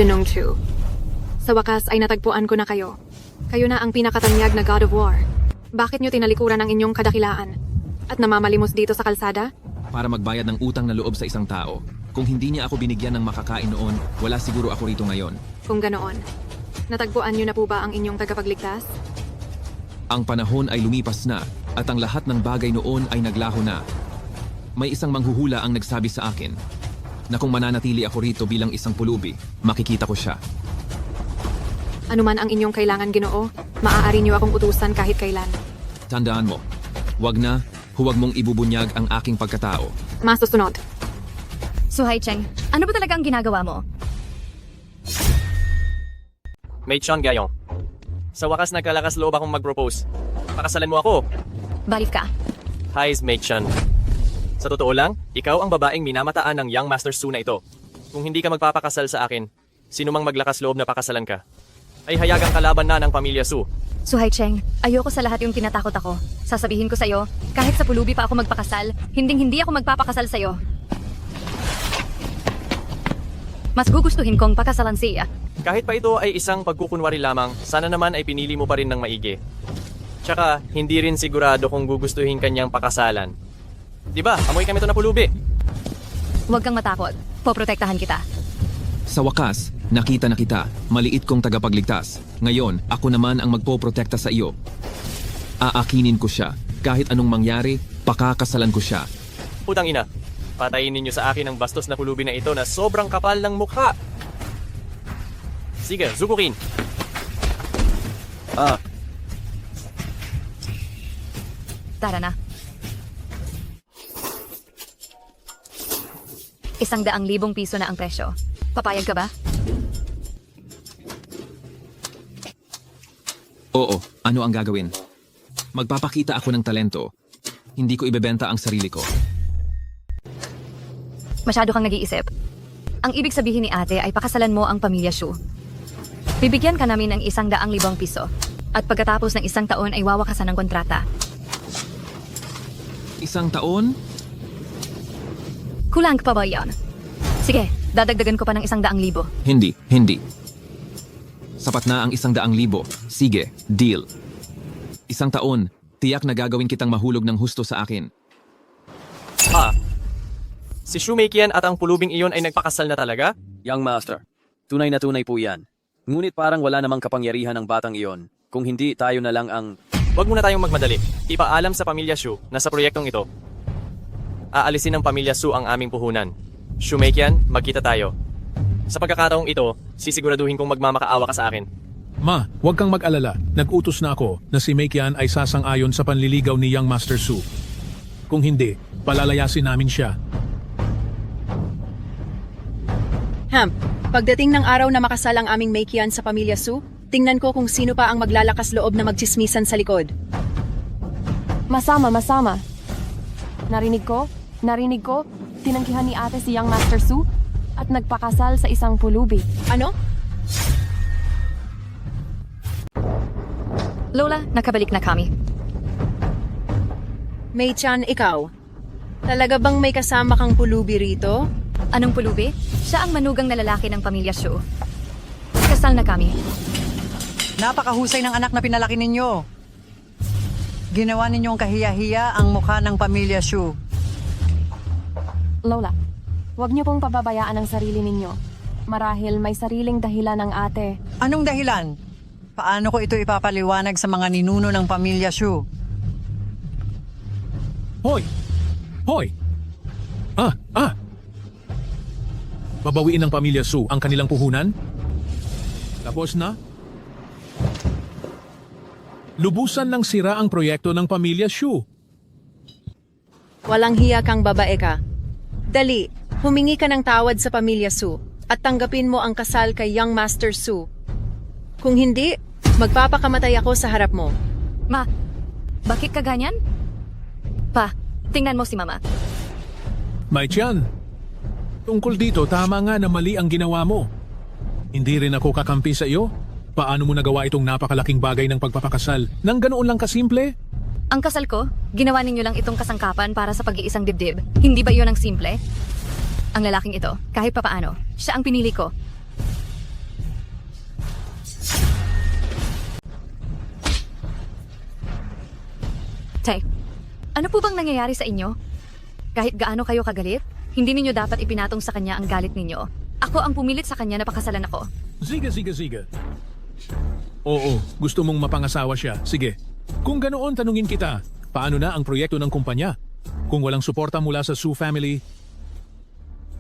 Jinung Chu. Sa wakas ay natagpuan ko na kayo. Kayo na ang pinakatanyag na God of War. Bakit nyo tinalikuran ang inyong kadakilaan? At namamalimos dito sa kalsada? Para magbayad ng utang na loob sa isang tao. Kung hindi niya ako binigyan ng makakain noon, wala siguro ako rito ngayon. Kung ganoon, natagpuan nyo na po ba ang inyong tagapagligtas? Ang panahon ay lumipas na at ang lahat ng bagay noon ay naglaho na. May isang manghuhula ang nagsabi sa akin na kung mananatili ako rito bilang isang pulubi, makikita ko siya. Ano man ang inyong kailangan, Ginoo, maaari nyo akong utusan kahit kailan. Tandaan mo, huwag mong ibubunyag ang aking pagkatao. Masusunod. Suhai Cheng, ano ba talaga ang ginagawa mo? Mei Chang Gayong. Sa wakas nagkalakas loob akong mag-propose. Pakasalan mo ako. Balif ka. Hi, Mei Chan. Sa totoo lang, ikaw ang babaeng minamataan ng Young Master Su na ito. Kung hindi ka magpapakasal sa akin, sino mang maglakas loob na pakasalan ka, ay hayagang kalaban na ng pamilya Su. Suhai Cheng, ayoko sa lahat yung tinatakot ako. Sasabihin ko sa'yo, kahit sa pulubi pa ako magpakasal, hindi ako magpapakasal sa'yo. Mas gugustuhin kong pakasalan siya. Kahit pa ito ay isang pagkukunwari lamang, sana naman ay pinili mo pa rin ng maigi. Tsaka, hindi rin sigurado kung gugustuhin kanyang pakasalan. Diba, amoy kami ito na pulubi. Huwag kang matakot. Poprotektahan kita. Sa wakas, nakita na kita, maliit kong tagapagligtas. Ngayon, ako naman ang magpoprotekta sa iyo. Aakinin ko siya. Kahit anong mangyari, pakakasalan ko siya. Putang ina, patayin ninyo sa akin ang bastos na pulubi na ito na sobrang kapal ng mukha. Sige, zukukin. Tara na. 100,000 piso na ang presyo. Papayag ka ba? Oo, ano ang gagawin? Magpapakita ako ng talento. Hindi ko ibebenta ang sarili ko. Masyado kang nag-iisip. Ang ibig sabihin ni ate ay pakasalan mo ang pamilya Shu. Bibigyan ka namin ng 100,000 piso. At pagkatapos ng 1 taon ay wawakasan ng kontrata. 1 taon? Kulang pa ba yan? Sige, dadagdagan ko pa ng 100,000. Hindi. Sapat na ang 100,000. Sige, deal. 1 taon, tiyak na gagawin kitang mahulog ng husto sa akin. Si Shumeikian at ang pulubing iyon ay nagpakasal na talaga? Young Master, tunay na tunay po yan. Ngunit parang wala namang kapangyarihan ng batang iyon. Kung hindi, tayo na lang ang... Huwag muna tayong magmadali. Ipaalam sa pamilya Shu na sa proyektong ito, aalisin ng pamilya Su ang aming puhunan. Shumeikian, magkita tayo. Sa pagkakataong ito, sisiguraduhin kong magmamakaawa ka sa akin. Ma, huwag kang mag-alala. Nag-utos na ako na si Meikian ay sasang-ayon sa panliligaw ni Young Master Su. Kung hindi, palalayasin namin siya. Pagdating ng araw na makasal ang aming Meikian sa pamilya Su, tingnan ko kung sino pa ang maglalakas loob na magtsismisan sa likod. Masama. Narinig ko, tinanggihan ni ate si Young Master Su at nagpakasal sa isang pulubi. Ano? Lola, nakabalik na kami. Mei-chan, ikaw. Talaga bang may kasama kang pulubi rito? Anong pulubi? Siya ang manugang na lalaki ng pamilya Shu. Kasal na kami. Napakahusay ng anak na pinalaki ninyo. Ginawa ninyong kahiya-hiya ang mukha ng pamilya Shu. Lola, huwag niyo pong pababayaan ang sarili ninyo. Marahil may sariling dahilan ng ate. Anong dahilan? Paano ko ito ipapaliwanag sa mga ninuno ng pamilya Shu? Hoy! Babawiin ng pamilya Su ang kanilang puhunan? Tapos na? Lubusan ng sira ang proyekto ng pamilya Shu. Walang hiya kang babae ka. Dali, humingi ka ng tawad sa pamilya Su at tanggapin mo ang kasal kay Young Master Su. Kung hindi, magpapakamatay ako sa harap mo. Ma, bakit ka ganyan? Pa, tingnan mo si Mama. Mai-chan, tungkol dito, tama nga na mali ang ginawa mo. Hindi rin ako kakampi sa iyo. Paano mo nagawa itong napakalaking bagay ng pagpapakasal? Nang ganoon lang kasimple? Ang kasal ko, ginawa ninyo lang itong kasangkapan para sa pag-iisang dibdib. Hindi ba iyon ang simple? Ang lalaking ito, kahit papaano, siya ang pinili ko. Tay, ano po bang nangyayari sa inyo? Kahit gaano kayo kagalit, hindi ninyo dapat ipinatong sa kanya ang galit ninyo. Ako ang pumilit sa kanya na pakasalan ako. Sige. Oo, gusto mong mapangasawa siya. Sige. Kung ganoon, tanungin kita, paano na ang proyekto ng kumpanya? Kung walang suporta mula sa Su family,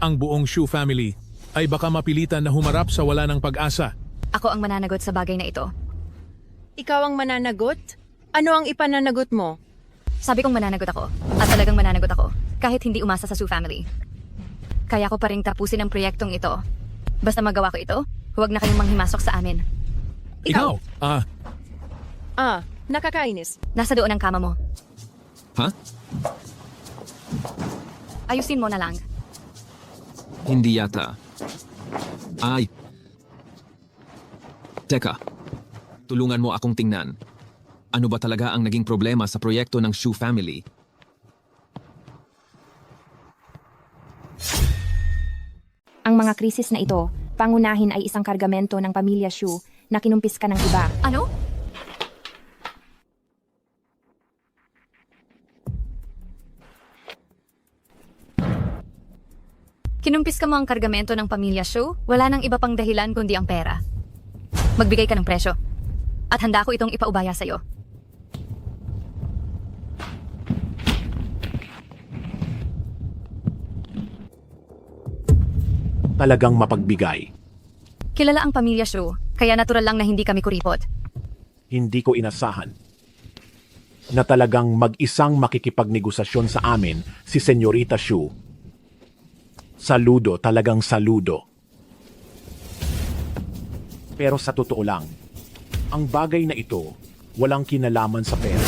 ang buong Shu family ay baka mapilitan na humarap sa wala ng pag-asa. Ako ang mananagot sa bagay na ito. Ikaw ang mananagot? Ano ang ipananagot mo? Sabi kong mananagot ako. At talagang mananagot ako. Kahit hindi umasa sa Su family. Kaya ko pa rin tapusin ang proyektong ito. Basta magawa ko ito, huwag na kayong manghimasok sa amin. Ikaw? Nakakainis. Nasa doon ang kama mo. Ha? Ayusin mo na lang. Hindi yata. Ay. Teka. Tulungan mo akong tingnan. Ano ba talaga ang naging problema sa proyekto ng Shu family? Ang mga krisis na ito, pangunahin ay isang kargamento ng pamilya Shu na kinumpis ka ng iba. Ano? Kinumpis ka mo ang kargamento ng pamilya Shu? Wala nang iba pang dahilan kundi ang pera. Magbigay ka ng presyo. At handa ko itong ipaubaya sa'yo. Talagang mapagbigay. Kilala ang pamilya Shu, kaya natural lang na hindi kami kuripot. Hindi ko inasahan na talagang mag-isang makikipagnegosasyon sa amin si Senyorita Shu. Saludo, talagang saludo. Pero sa totoo lang, ang bagay na ito walang kinalaman sa pera.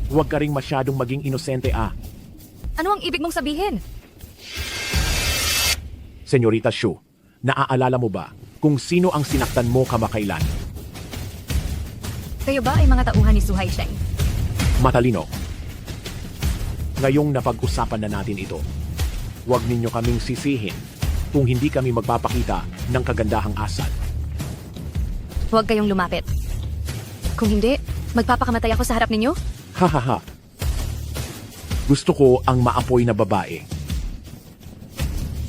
Huwag ka ring masyadong maging inosente Ano ang ibig mong sabihin? Senyorita Shu, naaalala mo ba kung sino ang sinaktan mo kamakailan? Kayo ba ay mga tauhan ni Su Haisheng? Matalino. Ngayong napag-usapan na natin ito, huwag ninyo kaming sisihin kung hindi kami magpapakita ng kagandahang asal. Huwag kayong lumapit. Kung hindi, magpapakamatay ako sa harap ninyo? Hahaha. Gusto ko ang maapoy na babae.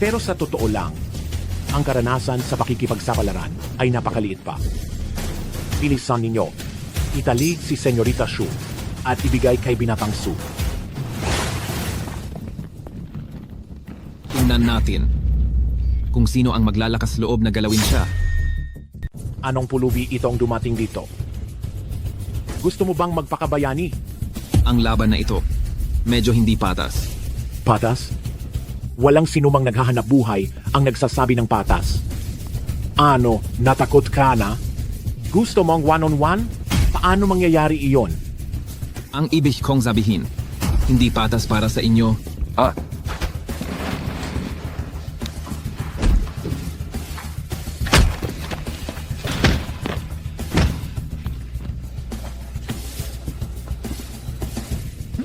Pero sa totoo lang, ang karanasan sa pakikipagsapalaran ay napakaliit pa. Bilisan ninyo, itali si Senyorita Shu at ibigay kay Binatang Su. Tingnan natin kung sino ang maglalakas loob na galawin siya. Anong pulubi itong dumating dito? Gusto mo bang magpakabayani? Ang laban na ito, medyo hindi patas. Patas? Walang sinumang naghahanap buhay ang nagsasabi ng patas. Ano, natakot ka na? Gusto mong one-on-one? Paano mangyayari iyon? Ang ibig kong sabihin, hindi patas para sa inyo.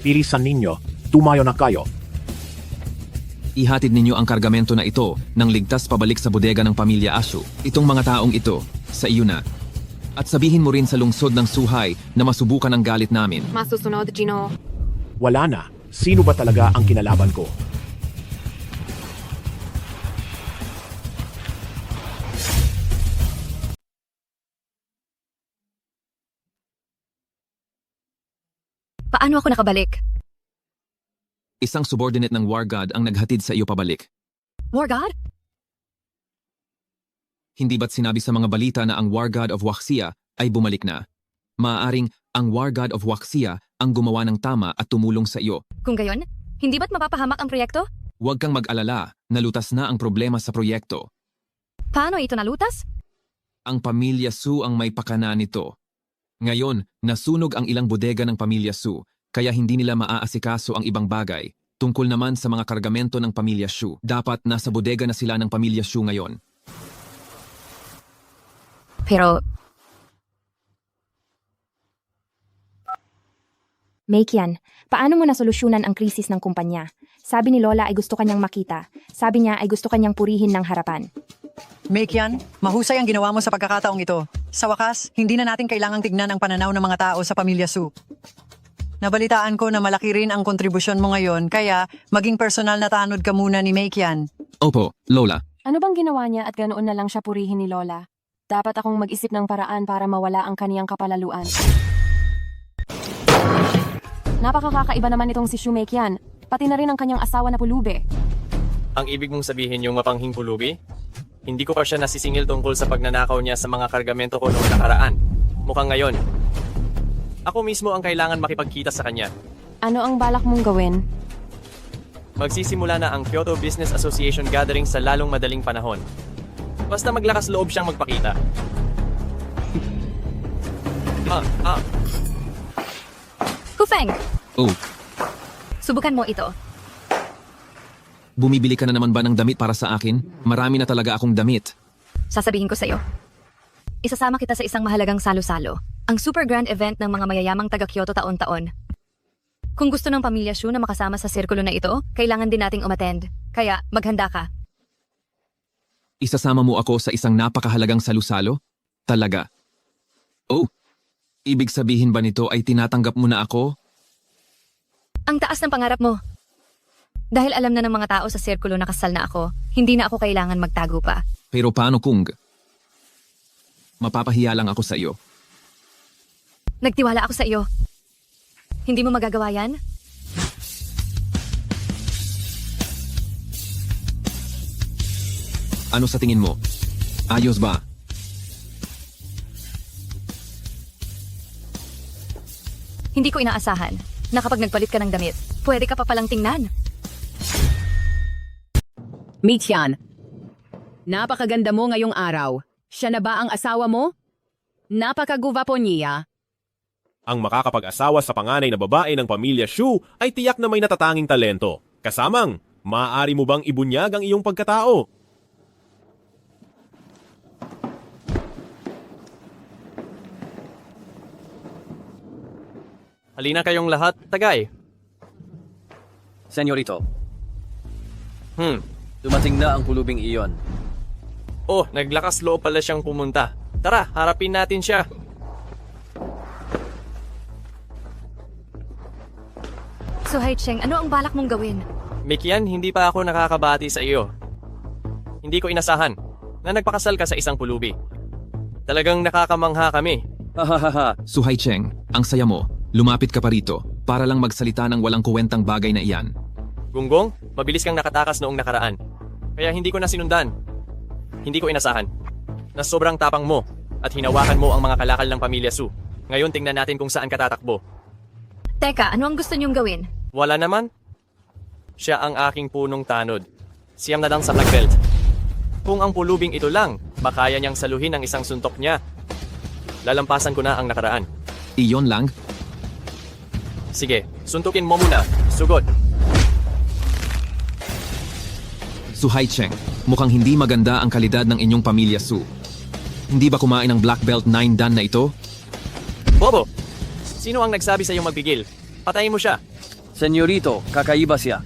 Bilisan ninyo, tumayo na kayo. Ihatid ninyo ang kargamento na ito nang ligtas pabalik sa bodega ng pamilya Ashu. Itong mga taong ito, sa iyo na. At sabihin mo rin sa lungsod ng Suhai na masubukan ang galit namin. Masusunod, Gino. Wala na. Sino ba talaga ang kinalaban ko? Paano ako nakabalik? Isang subordinate ng War God ang naghatid sa iyo pabalik. War God? Hindi ba't sinabi sa mga balita na ang War God of Waxia ay bumalik na? Maaaring ang War God of Waxia ang gumawa ng tama at tumulong sa iyo. Kung gayon, hindi ba't mapapahamak ang proyekto? Huwag kang mag-alala, nalutas na ang problema sa proyekto. Paano ito nalutas? Ang pamilya Su ang may pakana nito. Ngayon, nasunog ang ilang bodega ng pamilya Su, kaya hindi nila maaasikaso ang ibang bagay. Tungkol naman sa mga kargamento ng pamilya Shu, dapat nasa bodega na sila ng pamilya Shu ngayon. Pero, Meikian, paano mo nasolusyonan ang krisis ng kumpanya? Sabi ni Lola ay gusto kanyang makita. Sabi niya ay gusto kanyang purihin ng harapan. Meikian, mahusay ang ginawa mo sa pagkakataong ito. Sa wakas, hindi na natin kailangang tignan ang pananaw ng mga tao sa pamilya Su. Nabalitaan ko na malaki rin ang kontribusyon mo ngayon, kaya maging personal na tanod ka muna ni Meikian. Opo, Lola. Ano bang ginawa niya at ganoon na lang siya purihin ni Lola? Dapat akong mag-isip ng paraan para mawala ang kaniyang kapalaluan. Napakakaiba naman itong si Shumeikian, pati na rin ang kanyang asawa na pulubi. Ang ibig mong sabihin yung mapanghing pulubi? Hindi ko pa siya nasisingil tungkol sa pagnanakaw niya sa mga kargamento ko noong nakaraan. Mukhang ngayon. Ako mismo ang kailangan makipagkita sa kanya. Ano ang balak mong gawin? Magsisimula na ang Kyoto Business Association gathering sa lalong madaling panahon. Basta maglakas loob siyang magpakita. Hufeng, Oh, subukan mo ito. bumibili ka na naman ba ng damit para sa akin? Marami na talaga akong damit. Sasabihin ko sa'yo. Isasama kita sa isang mahalagang salo-salo. Ang super grand event ng mga mayayamang taga-Kyoto taon-taon. Kung gusto ng pamilya Shu na makasama sa sirkulo na ito, kailangan din nating umattend. Kaya, maghanda ka. Isasama mo ako sa isang napakahalagang salusalo? Talaga? Oh, ibig sabihin ba nito ay tinatanggap mo na ako? Ang taas ng pangarap mo. Dahil alam na ng mga tao sa sirkulo na kasal na ako, hindi na ako kailangan magtago pa. Pero paano kung mapapahiya lang ako sa iyo? Nagtiwala ako sa iyo. Hindi mo magagawa yan? Ano sa tingin mo? Ayos ba? Hindi ko inaasahan na kapag nagpalit ka ng damit, pwede ka pa palang tingnan. Meikian, napakaganda mo ngayong araw. Siya na ba ang asawa mo? Napakaguwapo niya. Ang makakapag-asawa sa panganay na babae ng pamilya Shu ay tiyak na may natatanging talento. Kasamang, maaari mo bang ibunyag ang iyong pagkatao? Halina kayong lahat, tagay. Senyorito, Hmm. dumating na ang pulubing iyon. Oh, naglakas loob pala siyang pumunta. Tara, harapin natin siya. So Haicheng, ano ang balak mong gawin? Meikian, hindi pa ako nakakabati sa iyo. Hindi ko inasahan na nagpakasal ka sa isang pulubi. Talagang nakakamangha kami. Hahaha. Suhai Cheng, ang saya mo. Lumapit ka pa rito para lang magsalita ng walang kuwentang bagay na iyan. Gunggong, mabilis kang nakatakas noong nakaraan. Kaya hindi ko na sinundan. Hindi ko inasahan na sobrang tapang mo at hinawakan mo ang mga kalakal ng pamilya Su. Ngayon tingnan natin kung saan ka tatakbo. Teka, ano ang gusto niyong gawin? Wala naman. Siya ang aking punong tanod. Siyam na lang sa black belt. Kung ang pulubing ito lang, makaya niyang saluhin ang isang suntok niya. Lalampasan ko na ang nakaraan. Iyon lang? Sige, suntukin mo muna. Sugod. Suhai Cheng, mukhang hindi maganda ang kalidad ng inyong pamilya Su. Hindi ba kumain ng Black Belt 9 Dan na ito? Bobo! Sino ang nagsabi sa iyong magpigil? Patayin mo siya. Senyorito, kakaiba siya.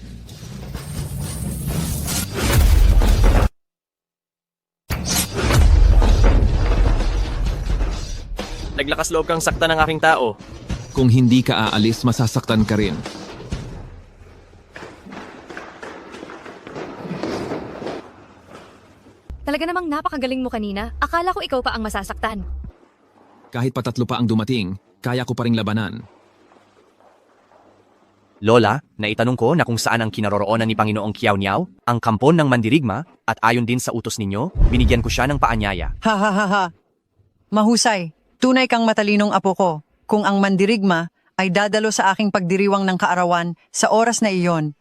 Naglakas loob kang sakta ng aking tao. Kung hindi ka aalis, masasaktan ka rin. Talaga namang napakagaling mo kanina. Akala ko ikaw pa ang masasaktan. Kahit patatlo pa ang dumating, kaya ko pa ring labanan. Lola, naitanong ko na kung saan ang kinaroroonan ni Panginoong Kiao Niao, ang kampon ng mandirigma, at ayon din sa utos ninyo, binigyan ko siya ng paanyaya. Ha ha ha ha. Mahusay, tunay kang matalinong apo ko. Kung ang mandirigma ay dadalo sa aking pagdiriwang ng kaarawan sa oras na iyon.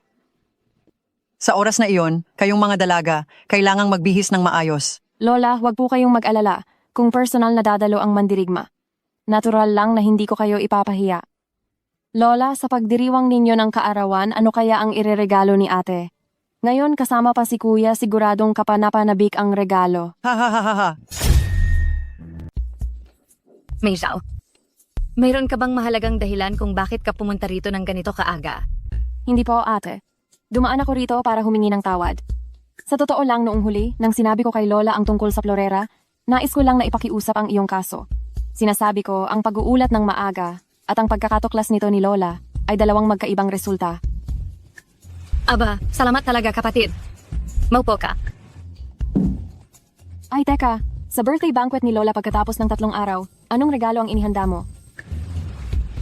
Sa oras na iyon, kayong mga dalaga, kailangang magbihis ng maayos. Lola, wag po kayong mag-alala kung personal na dadalo ang mandirigma. Natural lang na hindi ko kayo ipapahiya. Lola, sa pagdiriwang ninyo ng kaarawan, ano kaya ang ireregalo ni ate? Ngayon kasama pa si kuya, siguradong kapanapanabik ang regalo. Ha ha ha ha ha. Mei Zhao, mayroon ka bang mahalagang dahilan kung bakit ka pumunta rito ng ganito kaaga? Hindi po, ate. Dumaan ako rito para humingi ng tawad. Sa totoo lang noong huli, nang sinabi ko kay Lola ang tungkol sa Florera, nais ko lang na ipakiusap ang iyong kaso. Sinasabi ko, ang pag-uulat ng maaga at ang pagkakatuklas nito ni Lola ay dalawang magkaibang resulta. Aba, salamat talaga kapatid. Maupo ka. Ay teka, sa birthday banquet ni Lola pagkatapos ng 3 araw, anong regalo ang inihanda mo?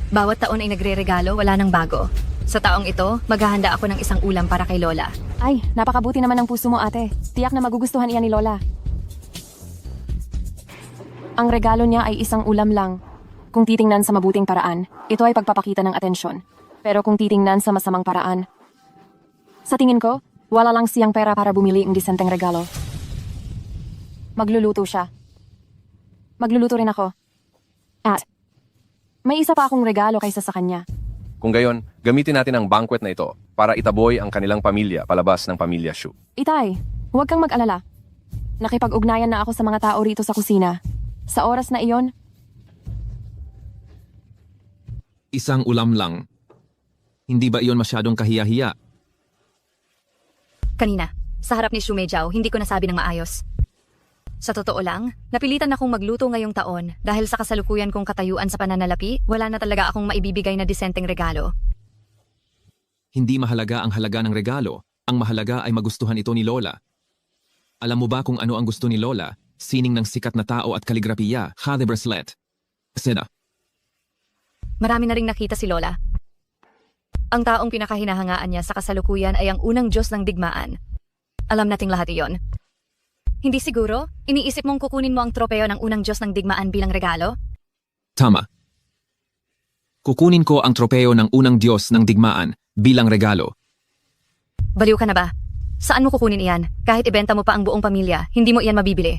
Bawat taon ay nagre-regalo, wala nang bago. Sa taong ito, maghahanda ako ng isang ulam para kay Lola. Ay, napakabuti naman ng puso mo ate. Tiyak na magugustuhan iyan ni Lola. Ang regalo niya ay isang ulam lang. Kung titingnan sa mabuting paraan, ito ay pagpapakita ng atensyon. Pero kung titingnan sa masamang paraan, sa tingin ko, wala lang siyang pera para bumili ng disenteng regalo. Magluluto siya. Magluluto rin ako. At may isa pa akong regalo kaysa sa kanya. Kung gayon, gamitin natin ang banquet na ito para itaboy ang kanilang pamilya palabas ng pamilya Shu. Itay, huwag kang mag-alala. Nakipag-ugnayan na ako sa mga tao rito sa kusina. Sa oras na iyon, Isang ulam lang. Hindi ba iyon masyadong kahiya-hiya? Kanina, sa harap ni Shumejiao, hindi ko nasabi ng maayos. Sa totoo lang, napilitan akong magluto ngayong taon dahil sa kasalukuyan kong katayuan sa pananalapi, wala na talaga akong maibibigay na disenteng regalo. Hindi mahalaga ang halaga ng regalo. Ang mahalaga ay magustuhan ito ni Lola. Alam mo ba kung ano ang gusto ni Lola? Sining ng sikat na tao at kaligrapiya, Hade Bracelet. Sena. Marami na ring nakita si Lola. Ang taong pinakahinahangaan niya sa kasalukuyan ay ang unang Diyos ng digmaan. Alam nating lahat iyon. Hindi siguro? Iniisip mong kukunin mo ang tropeo ng unang Diyos ng digmaan bilang regalo? Tama. Kukunin ko ang tropeo ng unang Diyos ng digmaan bilang regalo. Baliw ka na ba? Saan mo kukunin iyan? Kahit ibenta mo pa ang buong pamilya, hindi mo iyan mabibili.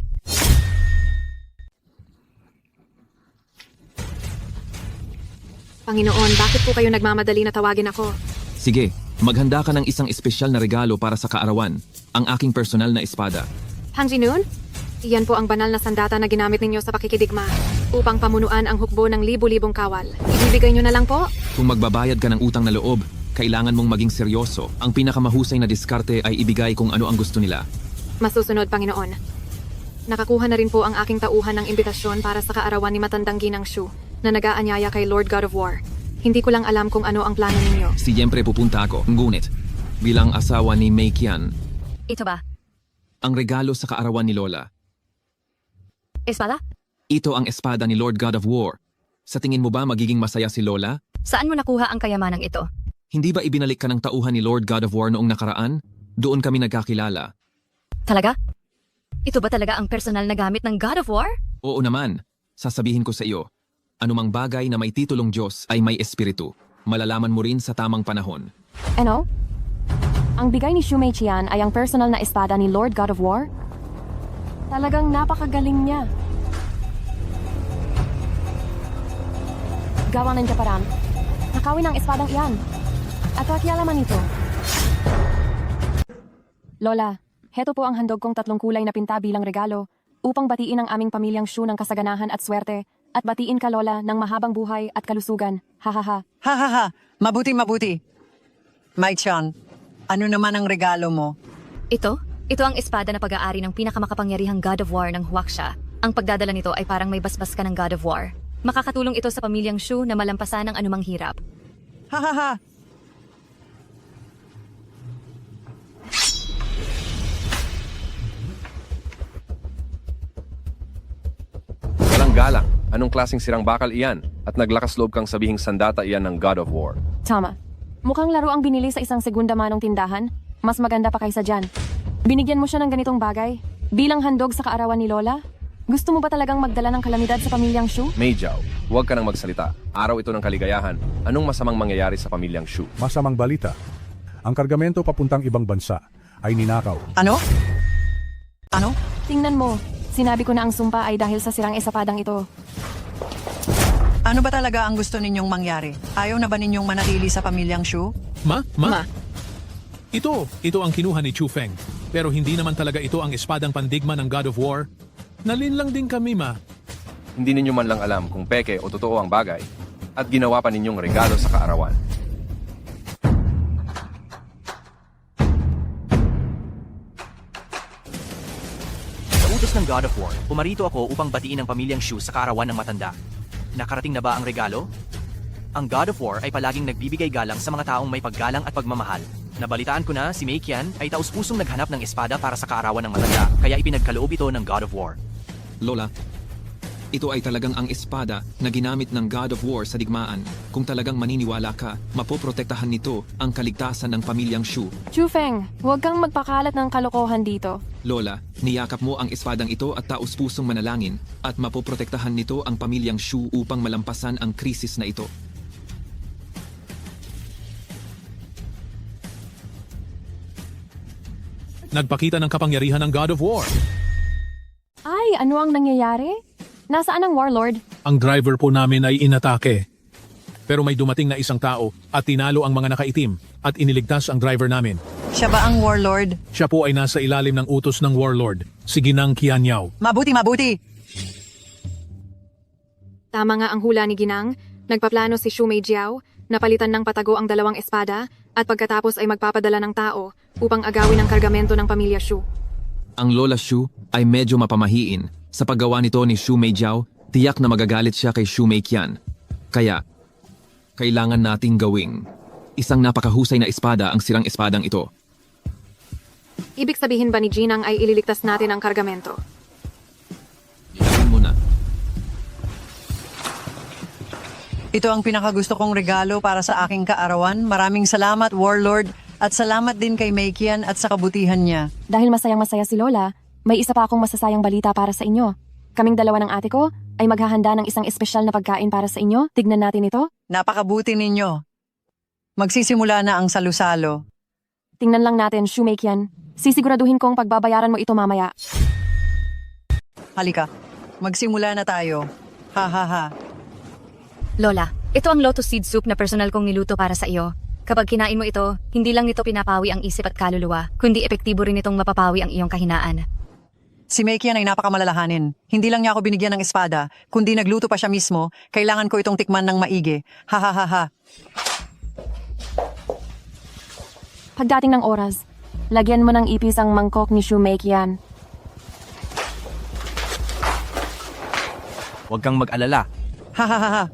Panginoon, bakit po kayo nagmamadali na tawagin ako? Sige, maghanda ka ng isang espesyal na regalo para sa kaarawan, ang aking personal na espada. Hang Jinun? Iyan po ang banal na sandata na ginamit ninyo sa pakikidigma upang pamunuan ang hukbo ng libu-libong kawal. Ibibigay nyo na lang po? Kung magbabayad ka ng utang na loob, kailangan mong maging seryoso. Ang pinakamahusay na diskarte ay ibigay kung ano ang gusto nila. Masusunod, Panginoon. Nakakuha na rin po ang aking tauhan ng imbitasyon para sa kaarawan ni Matandang Ginang Shu na nag-aanyaya kay Lord God of War. Hindi ko lang alam kung ano ang plano ninyo. Siyempre pupunta ako, ngunit bilang asawa ni Mei Qian, Ito ba? ang regalo sa kaarawan ni Lola. Espada? Ito ang espada ni Lord God of War. Sa tingin mo ba magiging masaya si Lola? Saan mo nakuha ang kayamanang ito? Hindi ba ibinalik ka ng tauhan ni Lord God of War noong nakaraan? Doon kami nagkakilala. Talaga? Ito ba talaga ang personal na gamit ng God of War? Oo naman. Sasabihin ko sa iyo, anumang bagay na may titulong Diyos ay may espiritu. Malalaman mo rin sa tamang panahon. Ano? Ang bigay ni Shumei Qian ay ang personal na espada ni Lord God of War? Talagang napakagaling niya. Gawa ng Japaran. Nakawin ang espadang iyan. At pakialaman ito. Lola, heto po ang handog kong 3 kulay na pinta bilang regalo upang batiin ang aming pamilyang Shu ng kasaganahan at swerte at batiin ka Lola ng mahabang buhay at kalusugan. Hahaha. Ha. Mabuti. Mai-chan, ano naman ang regalo mo? Ito? Ito ang espada na pag-aari ng pinakamakapangyarihang God of War ng Huaxia. Ang pagdadala nito ay parang may basbas ka ng God of War. Makakatulong ito sa pamilyang Shu na malampasan ang anumang hirap. Ha. Walang galang. Anong klaseng sirang bakal iyan? At naglakas loob kang sabihing sandata iyan ng God of War. Tama. Mukhang laro ang binili sa isang segunda manong tindahan. Mas maganda pa kaysa dyan. Binigyan mo siya ng ganitong bagay? Bilang handog sa kaarawan ni Lola? Gusto mo ba talagang magdala ng kalamidad sa pamilyang Shu? Mei Jiao, huwag ka nang magsalita. Araw ito ng kaligayahan. Anong masamang mangyayari sa pamilyang Shu? Masamang balita. Ang kargamento papuntang ibang bansa ay ninakaw. Ano? Tingnan mo. Sinabi ko na ang sumpa ay dahil sa sirang esapadang ito. Ano ba talaga ang gusto ninyong mangyari? Ayaw na ba ninyong manatili sa pamilyang Shu? Ma? Ito ang kinuha ni Chu Feng. Pero hindi naman talaga ito ang espadang pandigma ng God of War. Nalinlang din kami, Ma. Hindi ninyo man lang alam kung peke o totoo ang bagay at ginawa pa ninyong regalo sa kaarawan. Sa utos ng God of War, pumarito ako upang batiin ang pamilyang Shu sa kaarawan ng matanda. Nakarating na ba ang regalo? ang God of War ay palaging nagbibigay galang sa mga taong may paggalang at pagmamahal. Nabalitaan ko na si Mei Qian ay taus-pusong naghanap ng espada para sa kaarawan ng matanda, kaya ipinagkaloob ito ng God of War. Lola, ito ay talagang ang espada na ginamit ng God of War sa digmaan. Kung talagang maniniwala ka, mapoprotektahan nito ang kaligtasan ng pamilyang Shu. Chufeng, huwag kang magpakalat ng kalokohan dito. Lola, niyakap mo ang espadang ito at taus-pusong manalangin at mapoprotektahan nito ang pamilyang Shu upang malampasan ang krisis na ito. Nagpakita ng kapangyarihan ng God of War. Ay, ano ang nangyayari? Nasaan ang warlord? Ang driver po namin ay inatake. Pero may dumating na isang tao at tinalo ang mga nakaitim at iniligtas ang driver namin. Siya ba ang warlord? Siya po ay nasa ilalim ng utos ng warlord, si Ginang Qianyao. Mabuti, mabuti! Tama nga ang hula ni Ginang. Nagpaplano si Shu Meijiao na palitan ng patago ang dalawang espada at pagkatapos ay magpapadala ng tao upang agawin ang kargamento ng pamilya Shu. Ang Lola Shu ay medyo mapamahiin. Sa paggawa nito ni Shu Meijiao, tiyak na magagalit siya kay Shu Meiqian. Kaya, kailangan nating gawing isang napakahusay na espada ang sirang espadang ito. Ibig sabihin ba ni Ginang ay ililigtas natin ang kargamento? Gawin mo na. Ito ang pinakagusto kong regalo para sa aking kaarawan. Maraming salamat, warlord, at salamat din kay Mei Qian at sa kabutihan niya. Dahil masayang-masaya si Lola, may isa pa akong masasayang balita para sa inyo. Kaming dalawa ng ate ko ay maghahanda ng isang espesyal na pagkain para sa inyo. Tignan natin ito. Napakabuti ninyo. Magsisimula na ang salusalo. Tingnan lang natin, Shu Meiqian. Sisiguraduhin kong pagbabayaran mo ito mamaya. Halika, magsimula na tayo. Ha ha ha. Lola, ito ang lotus seed soup na personal kong niluto para sa iyo. Kapag kinain mo ito, hindi lang nito pinapawi ang isip at kaluluwa, kundi epektibo rin itong mapapawi ang iyong kahinaan. Si Mei Qian ay napakamalalahanin. Hindi lang niya ako binigyan ng espada, kundi nagluto pa siya mismo. Kailangan ko itong tikman ng maigi. Ha ha ha ha. Pagdating ng oras, lagyan mo ng ipis ang mangkok ni Shu Meiqian. Huwag kang mag-alala. Ha ha ha ha.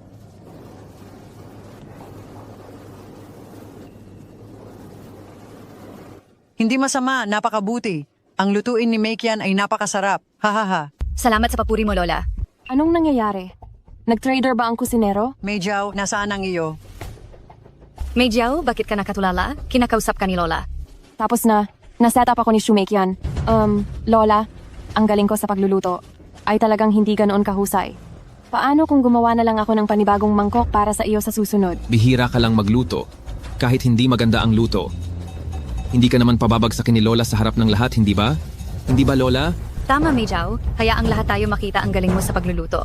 Hindi masama, napakabuti. Ang lutuin ni Mei Qian ay napakasarap. Ha ha ha. Salamat sa papuri mo, Lola. Anong nangyayari? Nag-trader ba ang kusinero? Meijiao, nasaan ang iyo? Meijiao, bakit ka nakatulala? Kinakausap ka ni Lola. Tapos na, naset up ako ni Shu Meiqian. Lola, ang galing ko sa pagluluto. Ay talagang hindi ganoon kahusay. Paano kung gumawa na lang ako ng panibagong mangkok para sa iyo sa susunod? Bihira ka lang magluto. Kahit hindi maganda ang luto. Hindi ka naman pababagsakin ni Lola sa harap ng lahat, hindi ba? Hindi ba, Lola? Tama, Meijiao. Kaya ang lahat tayo makita ang galing mo sa pagluluto.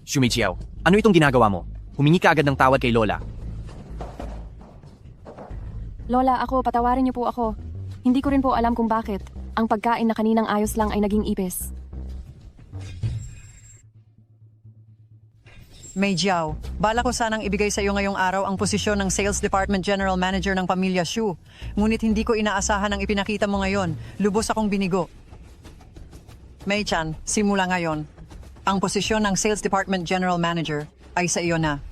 Shu Meijiao, ano itong ginagawa mo? Humingi ka agad ng tawad kay Lola. Lola, patawarin niyo po ako. Hindi ko rin po alam kung bakit. Ang pagkain na kaninang ayos lang ay naging ipis. Meijiao, bala ko sanang ibigay sa iyo ngayong araw ang posisyon ng Sales Department General Manager ng pamilya Shu. Ngunit hindi ko inaasahan ang ipinakita mo ngayon. Lubos akong binigo. Mei-chan, simula ngayon. Ang posisyon ng Sales Department General Manager ay sa iyo na.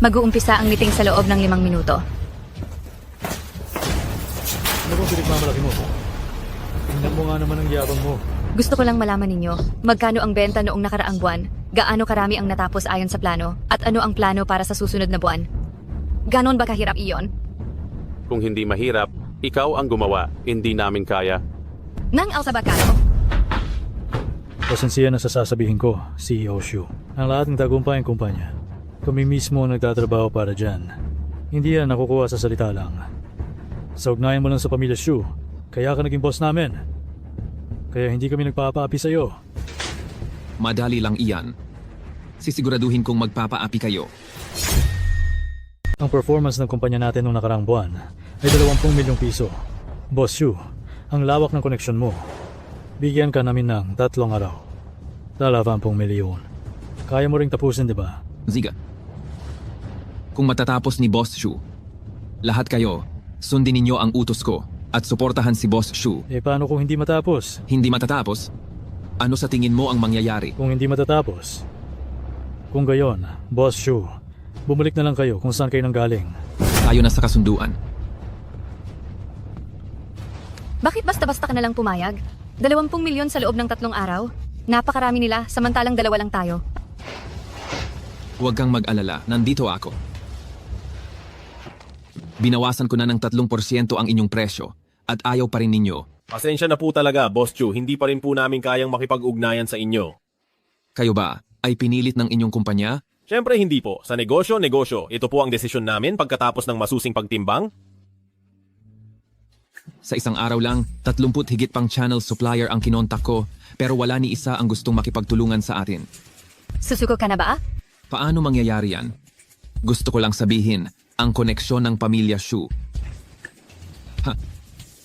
Mag-uumpisa ang meeting sa loob ng 5 minuto. Ano bang pinagmamalaki mo? Tingnan mo nga naman ang yabang mo. Gusto ko lang malaman ninyo, magkano ang benta noong nakaraang buwan, gaano karami ang natapos ayon sa plano, at ano ang plano para sa susunod na buwan. Ganon ba kahirap iyon? Kung hindi mahirap, ikaw ang gumawa, hindi namin kaya. Nang Altabacano, Pasensiya na sa sasabihin ko, CEO Shu. Ang lahat ng tagumpay ng kumpanya. Kami mismo ang nagtatrabaho para dyan. Hindi yan nakukuha sa salita lang. Sa ugnayan mo lang sa pamilya Shu, kaya ka naging boss namin. Kaya hindi kami nagpapaapi sa'yo. Madali lang iyan. Sisiguraduhin kong magpapaapi kayo. Ang performance ng kumpanya natin noong nakaraang buwan ay 20 milyong piso. Boss Shu, ang lawak ng koneksyon mo. Bigyan ka namin ng 3 araw. 20 milyon. Kaya mo ring tapusin, di ba? Ziga. Kung matatapos ni Boss Shu, lahat kayo, sundin ninyo ang utos ko at suportahan si Boss Shu. Paano kung hindi matapos? Hindi matatapos? Ano sa tingin mo ang mangyayari? Kung hindi matatapos. Kung gayon, Boss Shu, bumalik na lang kayo kung saan kayo nanggaling. Tayo na sa kasunduan. Bakit basta-basta ka na lang pumayag? 20 milyon sa loob ng 3 araw? Napakarami nila, samantalang 2 lang tayo. Huwag kang mag-alala, nandito ako. Binawasan ko na ng 3% ang inyong presyo at ayaw pa rin ninyo. Pasensya na po talaga, Boss Chu. Hindi pa rin po namin kayang makipag-ugnayan sa inyo. Kayo ba ay pinilit ng inyong kumpanya? Siyempre hindi po. Sa negosyo, negosyo. Ito po ang desisyon namin pagkatapos ng masusing pagtimbang. Sa isang araw lang, 30 higit pang channel supplier ang kinontak ko pero wala ni isa ang gustong makipagtulungan sa atin. Susuko ka na ba? Paano mangyayari yan? Gusto ko lang sabihin, ang koneksyon ng pamilya Shu.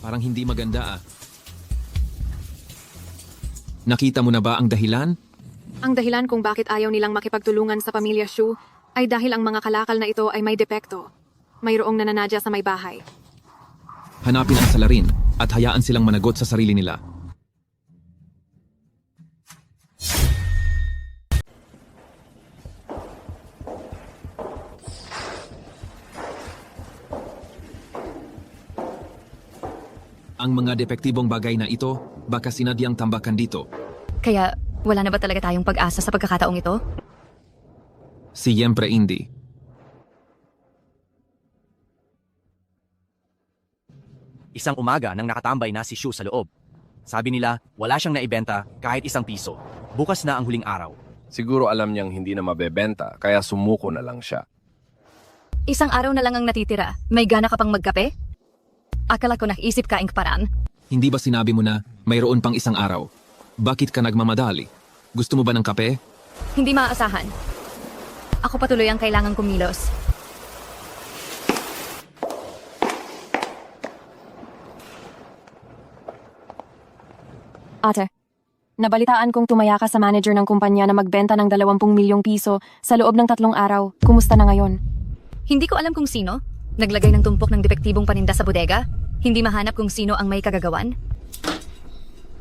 Parang hindi maganda ah. Nakita mo na ba ang dahilan? Ang dahilan kung bakit ayaw nilang makipagtulungan sa pamilya Shu ay dahil ang mga kalakal na ito ay may depekto. Mayroong nananadya sa may bahay. Hanapin ang salarin at hayaan silang managot sa sarili nila. Ang mga depektibong bagay na ito, baka sinadyang tambakan dito. Kaya wala na ba talaga tayong pag-asa sa pagkakataong ito? Siyempre hindi. Isang umaga nang nakatambay na si Shu sa loob. Sabi nila, wala siyang naibenta kahit 1 piso. Bukas na ang huling araw. Siguro alam niyang hindi na mabebenta, kaya sumuko na lang siya. 1 araw na lang ang natitira. May gana ka pang magkape? Akala ko naisip ka ing paraan. Hindi ba sinabi mo na mayroon pang 1 araw? Bakit ka nagmamadali? Gusto mo ba ng kape? Hindi maaasahan. Ako patuloy ang kailangang kumilos. Ate, nabalitaan kong tumaya ka sa manager ng kumpanya na magbenta ng 20 milyong piso sa loob ng 3 araw. Kumusta na ngayon? Hindi ko alam kung sino. Naglagay ng tumpok ng depektibong paninda sa bodega. Hindi mahanap kung sino ang may kagagawan.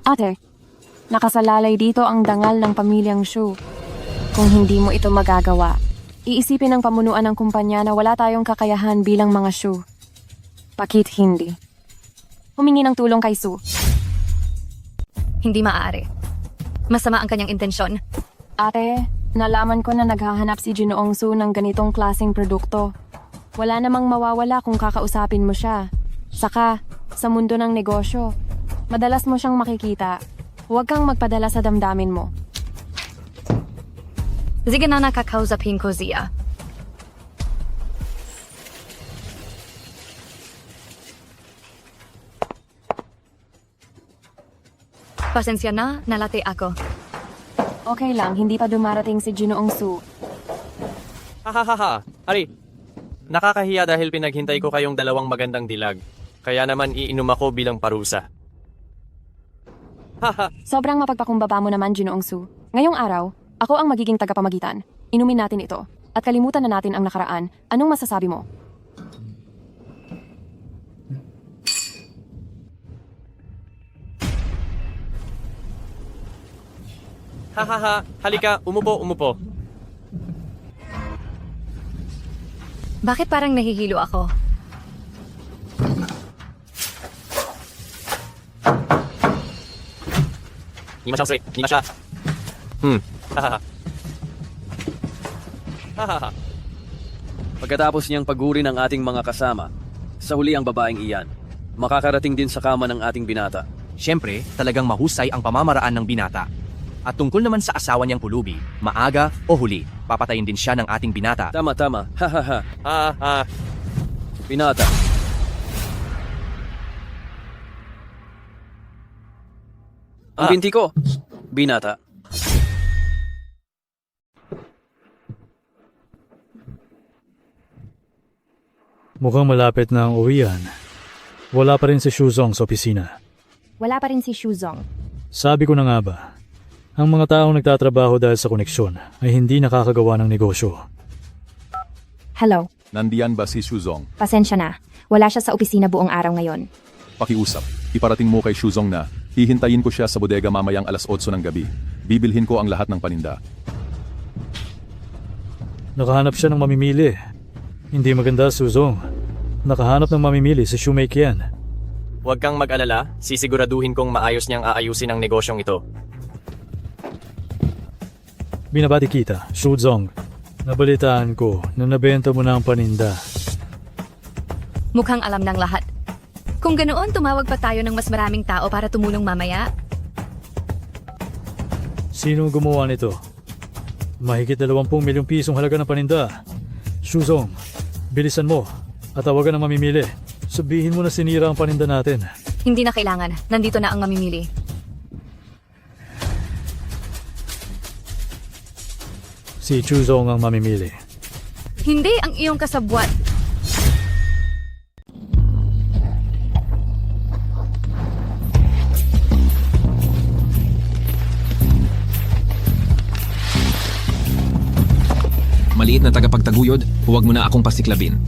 Ate, nakasalalay dito ang dangal ng pamilyang Shu. Kung hindi mo ito magagawa, iisipin ng pamunuan ng kumpanya na wala tayong kakayahan bilang mga Shu. Bakit hindi? Humingi ng tulong kay Su. Hindi maaari. Masama ang kanyang intensyon. Ate, nalaman ko na naghahanap si Ginoong Su ng ganitong klaseng produkto. Wala namang mawawala kung kakausapin mo siya. Saka, sa mundo ng negosyo, madalas mo siyang makikita. Huwag kang magpadala sa damdamin mo. Sige na nakakausapin ko siya. Pasensya na, nalate ako. Okay lang, hindi pa dumarating si Ginoong Su. Hahaha, Ari. Nakakahiya dahil pinaghintay ko kayong 2 magandang dilag. Kaya naman iinom ako bilang parusa. Haha. Sobrang mapagpakumbaba mo naman, Ginoong Su. Ngayong araw, ako ang magiging tagapamagitan. Inumin natin ito. At kalimutan na natin ang nakaraan. Anong masasabi mo? Hahaha, halika, umupo. Bakit parang nahihilo ako? Hindi masyang straight, hindi masya. Hahaha. Hahaha. Pagkatapos niyang paguri ng ating mga kasama, sa huli ang babaeng iyan, makakarating din sa kama ng ating binata. Siyempre, talagang mahusay ang pamamaraan ng binata. At tungkol naman sa asawa niyang pulubi, maaga o huli, papatayin din siya ng ating binata. Tama. Hahaha. Binata. Ang binti ko. Binata. Mukhang malapit na ang uwian. Wala pa rin si Shuzong sa opisina. Wala pa rin si Shuzong. Sabi ko na nga ba, ang mga taong nagtatrabaho dahil sa koneksyon ay hindi nakakagawa ng negosyo. Hello, Nandiyan ba si Shuzong? pasensya na. Wala siya sa opisina buong araw ngayon. Pakiusap. Iparating mo kay Shuzong na hihintayin ko siya sa bodega mamayang alas 8 ng gabi. Bibilhin ko ang lahat ng paninda. Nakahanap siya ng mamimili. Hindi maganda, Shuzong. Nakahanap ng mamimili si Shumeikian. Huwag kang mag-alala, sisiguraduhin kong maayos niyang aayusin ang negosyong ito. Binabati kita, Shuzong. Nabalitaan ko na nabenta mo na ang paninda. Mukhang alam ng lahat. Kung ganoon, tumawag pa tayo ng mas maraming tao para tumulong mamaya. Sino gumawa nito? Mahigit 20 milyong pisong halaga ng paninda. Shuzong, bilisan mo at tawagan ang mamimili. Sabihin mo na sinira ang paninda natin. Hindi na kailangan. Nandito na ang mamimili. Si Shuzong ang mamimili. Hindi ang iyong kasabwat. Maliit na tagapagtaguyod, huwag mo na akong pasiklabin.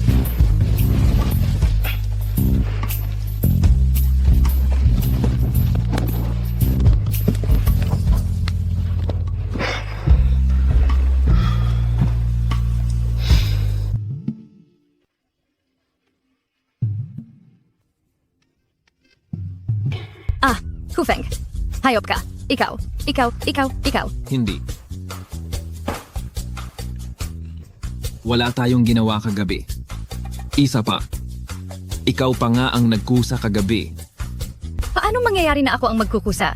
Hufeng. Hayop ka. Ikaw. Hindi. Wala tayong ginawa kagabi. Isa pa. Ikaw pa nga ang nagkusa kagabi. Paano mangyayari na ako ang magkukusa?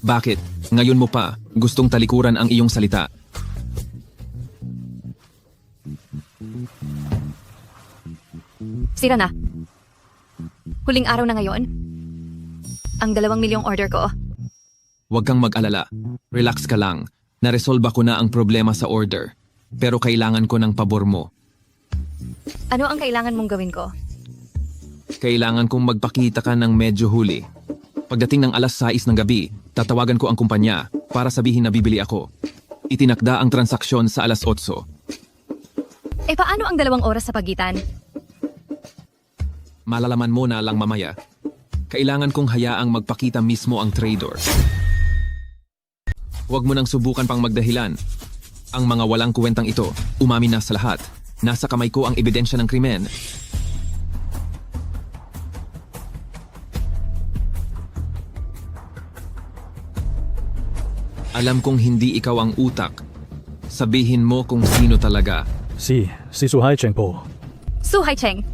Bakit? Ngayon mo pa, gustong talikuran ang iyong salita. Sira na. Huling araw na ngayon. Ang 2 milyong order ko. Huwag kang mag-alala. Relax ka lang. Naresolba ko na ang problema sa order. Pero kailangan ko ng pabor mo. Ano ang kailangan mong gawin ko? Kailangan kong magpakita ka ng medyo huli. Pagdating ng alas 6 ng gabi, tatawagan ko ang kumpanya para sabihin na bibili ako. Itinakda ang transaksyon sa alas 8. Paano ang 2 oras sa pagitan? Malalaman mo na lang mamaya. Kailangan kong hayaang magpakita mismo ang trader. Huwag mo nang subukan pang magdahilan. Ang mga walang kuwentang ito, umamin na sa lahat. Nasa kamay ko ang ebidensya ng krimen. Alam kong hindi ikaw ang utak. Sabihin mo kung sino talaga. Si Su Haicheng po. Su Haicheng.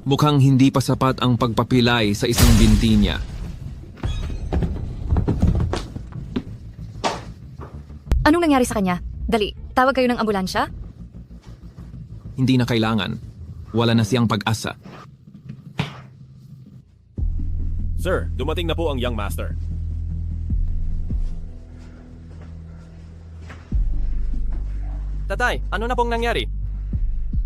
Mukhang hindi pa sapat ang pagpapilay sa isang binti niya. Anong nangyari sa kanya? Dali, tawag kayo ng ambulansya? Hindi na kailangan. Wala na siyang pag-asa. Sir, dumating na po ang young master. Tatay, ano na pong nangyari?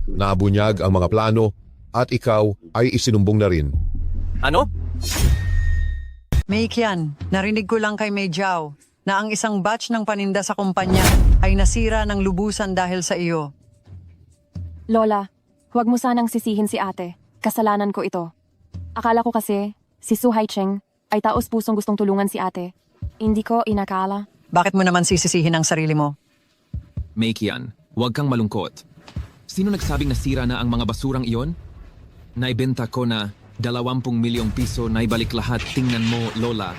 Nabunyag ang mga plano at ikaw ay isinumbong na rin. Ano? Mei Qian, narinig ko lang kay Mei Jiao na ang isang batch ng paninda sa kumpanya ay nasira ng lubusan dahil sa iyo. Lola, huwag mo sanang sisihin si ate. Kasalanan ko ito. Akala ko kasi si Su Haicheng ay taos-pusong gustong tulungan si ate. Hindi ko inakala. Bakit mo naman sisisihin ang sarili mo? Mei Qian, huwag kang malungkot. Sino nagsabing nasira na ang mga basurang iyon? Naibenta ko na 20 milyong piso na ibalik lahat. Tingnan mo, Lola.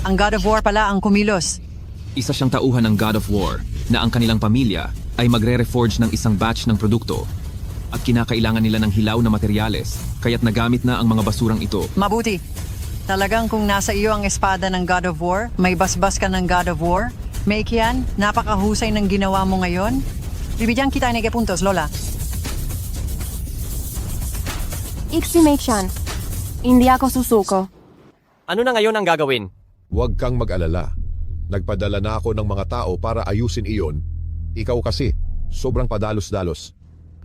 Ang God of War pala ang kumilos. Isa siyang tauhan ng God of War na ang kanilang pamilya ay magre-reforge ng isang batch ng produkto at kinakailangan nila ng hilaw na materyales kaya't nagamit na ang mga basurang ito. Mabuti. Talagang kung nasa iyo ang espada ng God of War, may basbas ka ng God of War? Mei Qian, napakahusay ng ginawa mo ngayon. Bibigyan kita ng puntos, Lola. Iksi Mei-chan. Hindi ako susuko. Ano na ngayon ang gagawin? Huwag kang mag-alala. Nagpadala na ako ng mga tao para ayusin iyon. Ikaw kasi, sobrang padalos-dalos.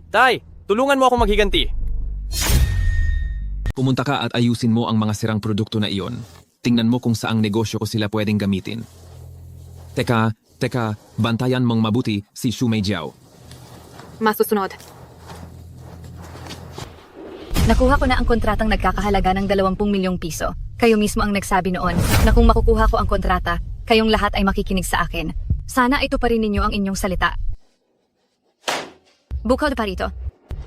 Tay, tulungan mo ako maghiganti. Pumunta ka at ayusin mo ang mga sirang produkto na iyon. Tingnan mo kung saang negosyo ko sila pwedeng gamitin. Teka, bantayan mong mabuti si Shu Meijiao. Masusunod. Nakuha ko na ang kontratang nagkakahalaga ng 20 milyong piso. Kayo mismo ang nagsabi noon na kung makukuha ko ang kontrata, kayong lahat ay makikinig sa akin. Sana ito pa rin ninyo ang inyong salita. Bukod pa rito,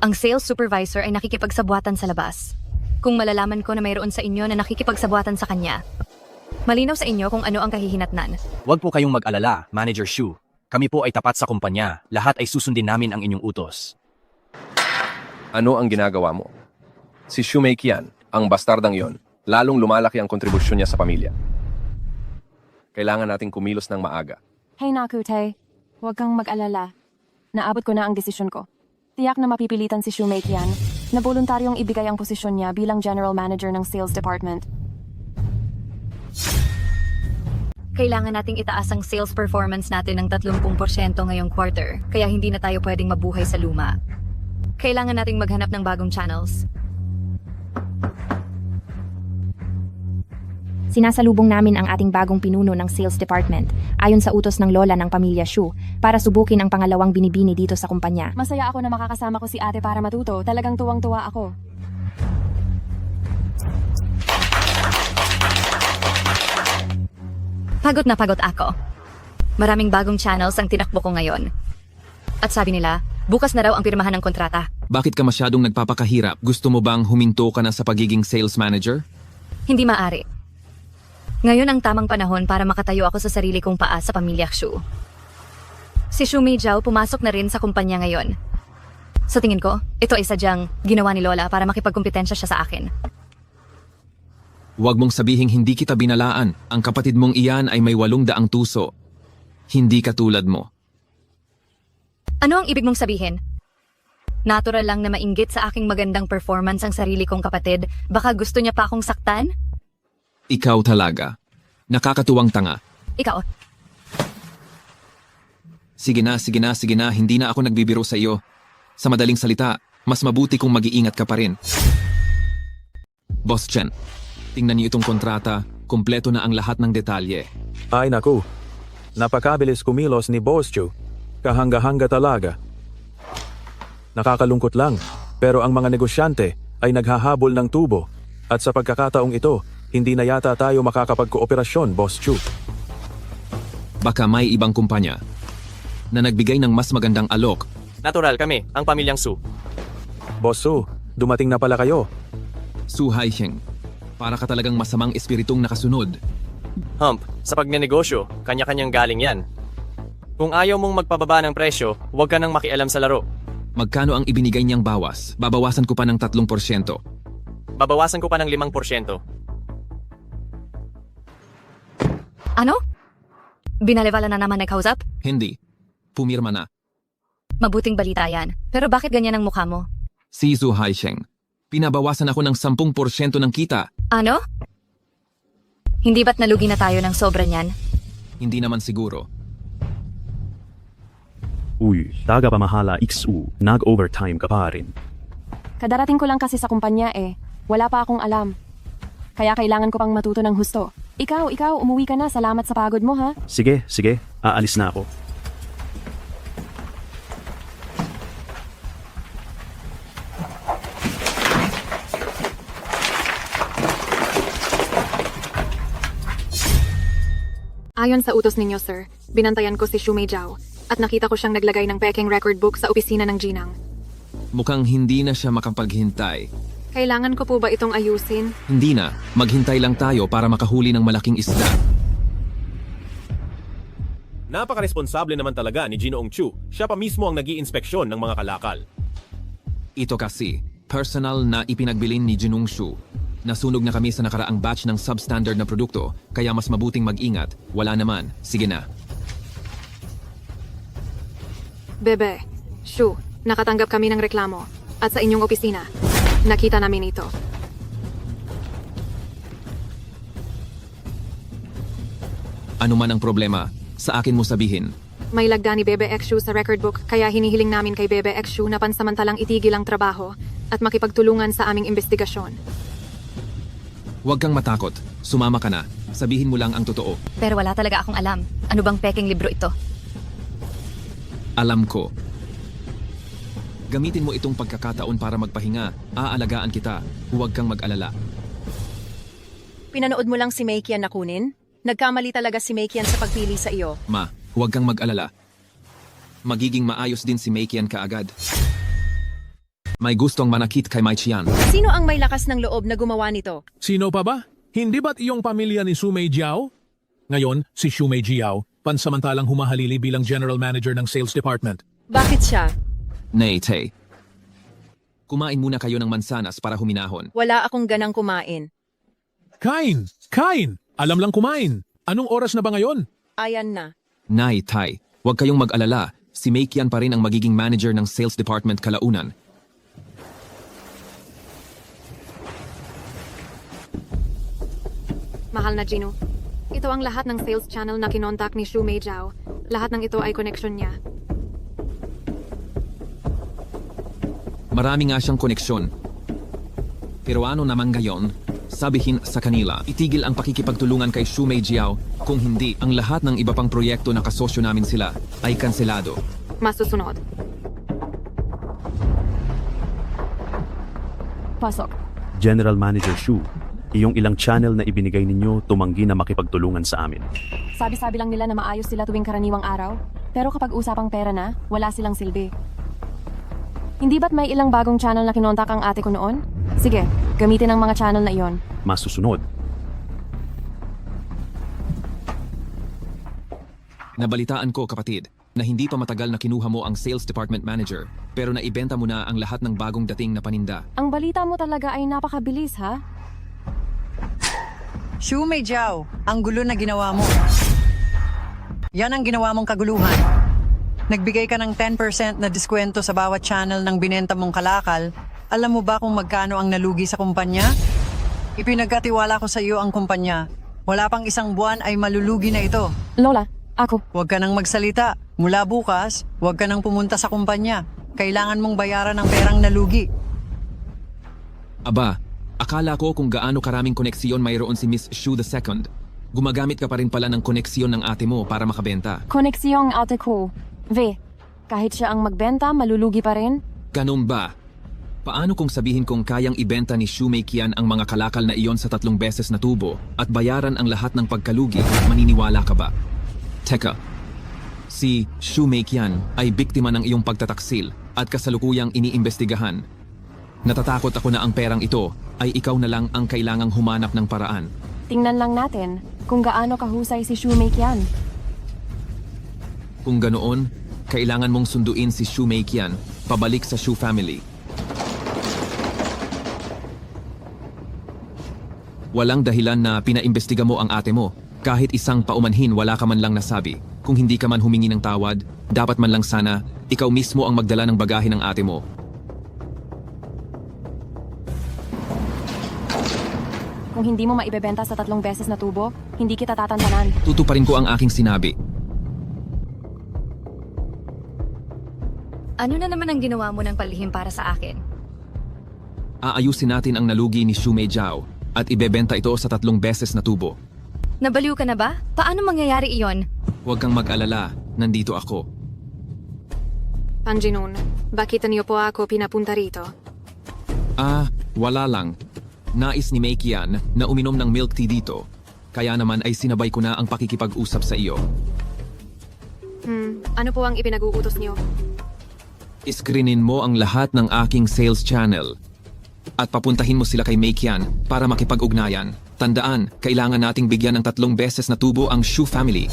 ang sales supervisor ay nakikipagsabuatan sa labas. Kung malalaman ko na mayroon sa inyo na nakikipagsabuatan sa kanya, malinaw sa inyo kung ano ang kahihinatnan. Huwag po kayong mag-alala, Manager Shu. Kami po ay tapat sa kumpanya. Lahat ay susundin namin ang inyong utos. Ano ang ginagawa mo? Si Shu Meikian, ang bastardang yon, lalong lumalaki ang kontribusyon niya sa pamilya. Kailangan nating kumilos ng maaga. Hey Nakute, huwag kang mag-alala. Naabot ko na ang desisyon ko. Tiyak na mapipilitan si Shu Meikian na voluntaryong ibigay ang posisyon niya bilang General Manager ng Sales Department. Kailangan nating itaas ang sales performance natin ng 30% ngayong quarter, kaya hindi na tayo pwedeng mabuhay sa luma. Kailangan nating maghanap ng bagong channels. Sinasalubong namin ang ating bagong pinuno ng sales department, ayon sa utos ng lola ng pamilya Shu, para subukin ang pangalawang binibini dito sa kumpanya. Masaya ako na makakasama ko si ate para matuto. Talagang tuwang-tuwa ako. Pagod na pagod ako. Maraming bagong channels ang tinakbo ko ngayon. At sabi nila, bukas na raw ang pirmahan ng kontrata. Bakit ka masyadong nagpapakahirap? Gusto mo bang huminto ka na sa pagiging sales manager? Hindi maaari. Ngayon ang tamang panahon para makatayo ako sa sarili kong paa sa pamilya Shu. Si Shu Meijiao pumasok na rin sa kumpanya ngayon. Sa tingin ko, ito ay sadyang ginawa ni Lola para makipagkompetensya siya sa akin. Huwag mong sabihing hindi kita binalaan. Ang kapatid mong iyan ay may 800 tuso. Hindi katulad mo. Ano ang ibig mong sabihin? Natural lang na mainggit sa aking magandang performance ang sarili kong kapatid. Baka gusto niya pa akong saktan? Ikaw talaga. Nakakatuwang tanga. Ikaw. Sige na, hindi na ako nagbibiro sa iyo. Sa madaling salita, mas mabuti kung mag-iingat ka pa rin. Boss Chen, tingnan niyo itong kontrata, kumpleto na ang lahat ng detalye. Ay naku, napakabilis kumilos ni Boss Chu. Kahanga-hanga talaga. Nakakalungkot lang, pero ang mga negosyante ay naghahabol ng tubo. At sa pagkakataong ito, hindi na yata tayo makakapagkooperasyon, Boss Chu. Baka may ibang kumpanya na nagbigay ng mas magandang alok. Natural kami, ang pamilyang Su. Boss Su, dumating na pala kayo. Su Haisheng, para ka talagang masamang espiritong nakasunod. Hump, sa pagnenegosyo, kanya-kanyang galing yan. Kung ayaw mong magpababa ng presyo, huwag ka nang makialam sa laro. Magkano ang ibinigay niyang bawas? Babawasan ko pa ng 3%. Babawasan ko pa ng 5%. Ano? Binalewala na naman nagkausap? Hindi. Pumirma na. Mabuting balita yan. Pero bakit ganyan ang mukha mo? Si Su Haisheng, pinabawasan ako ng 10% ng kita. Ano? Hindi ba't nalugi na tayo ng sobra niyan? Hindi naman siguro. Uy, tagapamahala XU, nag-overtime ka pa rin. Kadarating ko lang kasi sa kumpanya eh. Wala pa akong alam. Kaya kailangan ko pang matuto ng husto. Ikaw, umuwi ka na. Salamat sa pagod mo, ha? Sige, aalis na ako. Ayon sa utos ninyo, sir, binantayan ko si Shu Meijiao at nakita ko siyang naglagay ng peking record book sa opisina ng Jinang. Mukhang hindi na siya makapaghintay. Kailangan ko po ba itong ayusin? Hindi na. Maghintay lang tayo para makahuli ng malaking isda. Napakaresponsable naman talaga ni Ginoong Chu. Siya pa mismo ang nag-iinspeksyon ng mga kalakal. Ito kasi, personal na ipinagbilin ni Jinung Shu. Nasunog na kami sa nakaraang batch ng substandard na produkto, kaya mas mabuting mag-ingat. Wala naman. Sige na. Bebe, Shu, nakatanggap kami ng reklamo. At sa inyong opisina, Nakita namin ito. Ano man ang problema, sa akin mo sabihin. May lagda ni Bebe Xu sa record book kaya hinihiling namin kay Bebe Xu na pansamantalang itigil ang trabaho at makipagtulungan sa aming investigasyon. Huwag kang matakot. Sumama ka na. Sabihin mo lang ang totoo. Pero wala talaga akong alam. Ano bang peking libro ito? Alam ko. Gamitin mo itong pagkakataon para magpahinga. Aalagaan kita. Huwag kang mag-alala. Pinanood mo lang si Meikian na kunin? Nagkamali talaga si Meikian sa pagpili sa iyo. Ma, huwag kang mag-alala. Magiging maayos din si Meikian kaagad. May gustong manakit kay Mai Qian. Sino ang may lakas ng loob na gumawa nito? Sino pa ba? Hindi ba't iyong pamilya ni Su Mei Jiao? Ngayon, si Su Mei Jiao, pansamantalang humahalili bilang General Manager ng Sales Department. Bakit siya? Nay, Tay. Kumain muna kayo ng mansanas para huminahon. Wala akong ganang kumain. Kain! Kain! Alam lang kumain. Anong oras na ba ngayon? Ayan na. Nay, Tay. Huwag kayong mag-alala. Si Meikian pa rin ang magiging manager ng Sales Department kalaunan. Mahal na Gino, ito ang lahat ng sales channel na kinontak ni Xu Meijiao. Lahat ng ito ay koneksyon niya. Marami nga siyang koneksyon. Pero ano naman ngayon? Sabihin sa kanila, itigil ang pakikipagtulungan kay Xu Meijiao. Kung hindi, ang lahat ng iba pang proyekto na kasosyo namin sila ay kanselado. Masusunod. Pasok. General Manager Shu, iyong ilang channel na ibinigay ninyo tumanggi na makipagtulungan sa amin. Sabi-sabi lang nila na maayos sila tuwing karaniwang araw. Pero kapag usapang pera na, wala silang silbi. Hindi ba't may ilang bagong channel na kinontak ang ate ko noon? Sige, gamitin ang mga channel na iyon. Masusunod. Nabalitaan ko, kapatid, na hindi pa matagal na kinuha mo ang Sales Department Manager, pero naibenta mo na ang lahat ng bagong dating na paninda. Ang balita mo talaga ay napakabilis, ha? Xu Meijiao, ang gulo na ginawa mo. Yan ang ginawa mong kaguluhan. Nagbigay ka ng 10% na diskwento sa bawat channel ng binenta mong kalakal. Alam mo ba kung magkano ang nalugi sa kumpanya? Ipinagkatiwala ko sa iyo ang kumpanya. Wala pang isang buwan ay malulugi na ito. Lola, ako. Huwag ka nang magsalita. Mula bukas, huwag ka nang pumunta sa kumpanya. Kailangan mong bayaran ang perang nalugi. Aba, akala ko kung gaano karaming koneksyon mayroon si Miss Xu II. Gumagamit ka pa rin pala ng koneksyon ng ate mo para makabenta. Koneksyong ate ko. Kahit siya ang magbenta, malulugi pa rin? Ganun ba? Paano kung sabihin kong kayang ibenta ni Xu Meikian ang mga kalakal na iyon sa 3 beses na tubo at bayaran ang lahat ng pagkalugi, maniniwala ka ba? Teka, si Xu Meikian ay biktima ng iyong pagtataksil at kasalukuyang iniimbestigahan. Natatakot ako na ang perang ito ay ikaw na lang ang kailangang humanap ng paraan. Tingnan lang natin kung gaano kahusay si Xu Meikian. Kung ganoon, kailangan mong sunduin si Xu Meikian pabalik sa Xu family. Walang dahilan na pinaimbestiga mo ang ate mo. Kahit isang paumanhin wala ka man lang nasabi. Kung hindi ka man humingi ng tawad, dapat man lang sana ikaw mismo ang magdala ng bagahe ng ate mo. Kung hindi mo maibebenta sa 3 beses na tubo, hindi kita tatantanan. Tutuparin ko ang aking sinabi. Ano na naman ang ginawa mo ng palihim para sa akin? Aayusin natin ang nalugi ni Xu Meijiao at ibebenta ito sa 3 beses na tubo. Nabaliw ka na ba? Paano mangyayari iyon? Huwag kang mag-alala, nandito ako. Panjinon, bakit niyo po ako pinapunta rito? Wala lang. Nais ni Meikian na uminom ng milk tea dito. Kaya naman ay sinabay ko na ang pakikipag-usap sa iyo. Ano po ang ipinag-uutos niyo? Iskrinin mo ang lahat ng aking sales channel at papuntahin mo sila kay Meikian para makipag-ugnayan. Tandaan, kailangan nating bigyan ng 3 beses na tubo ang Xu family.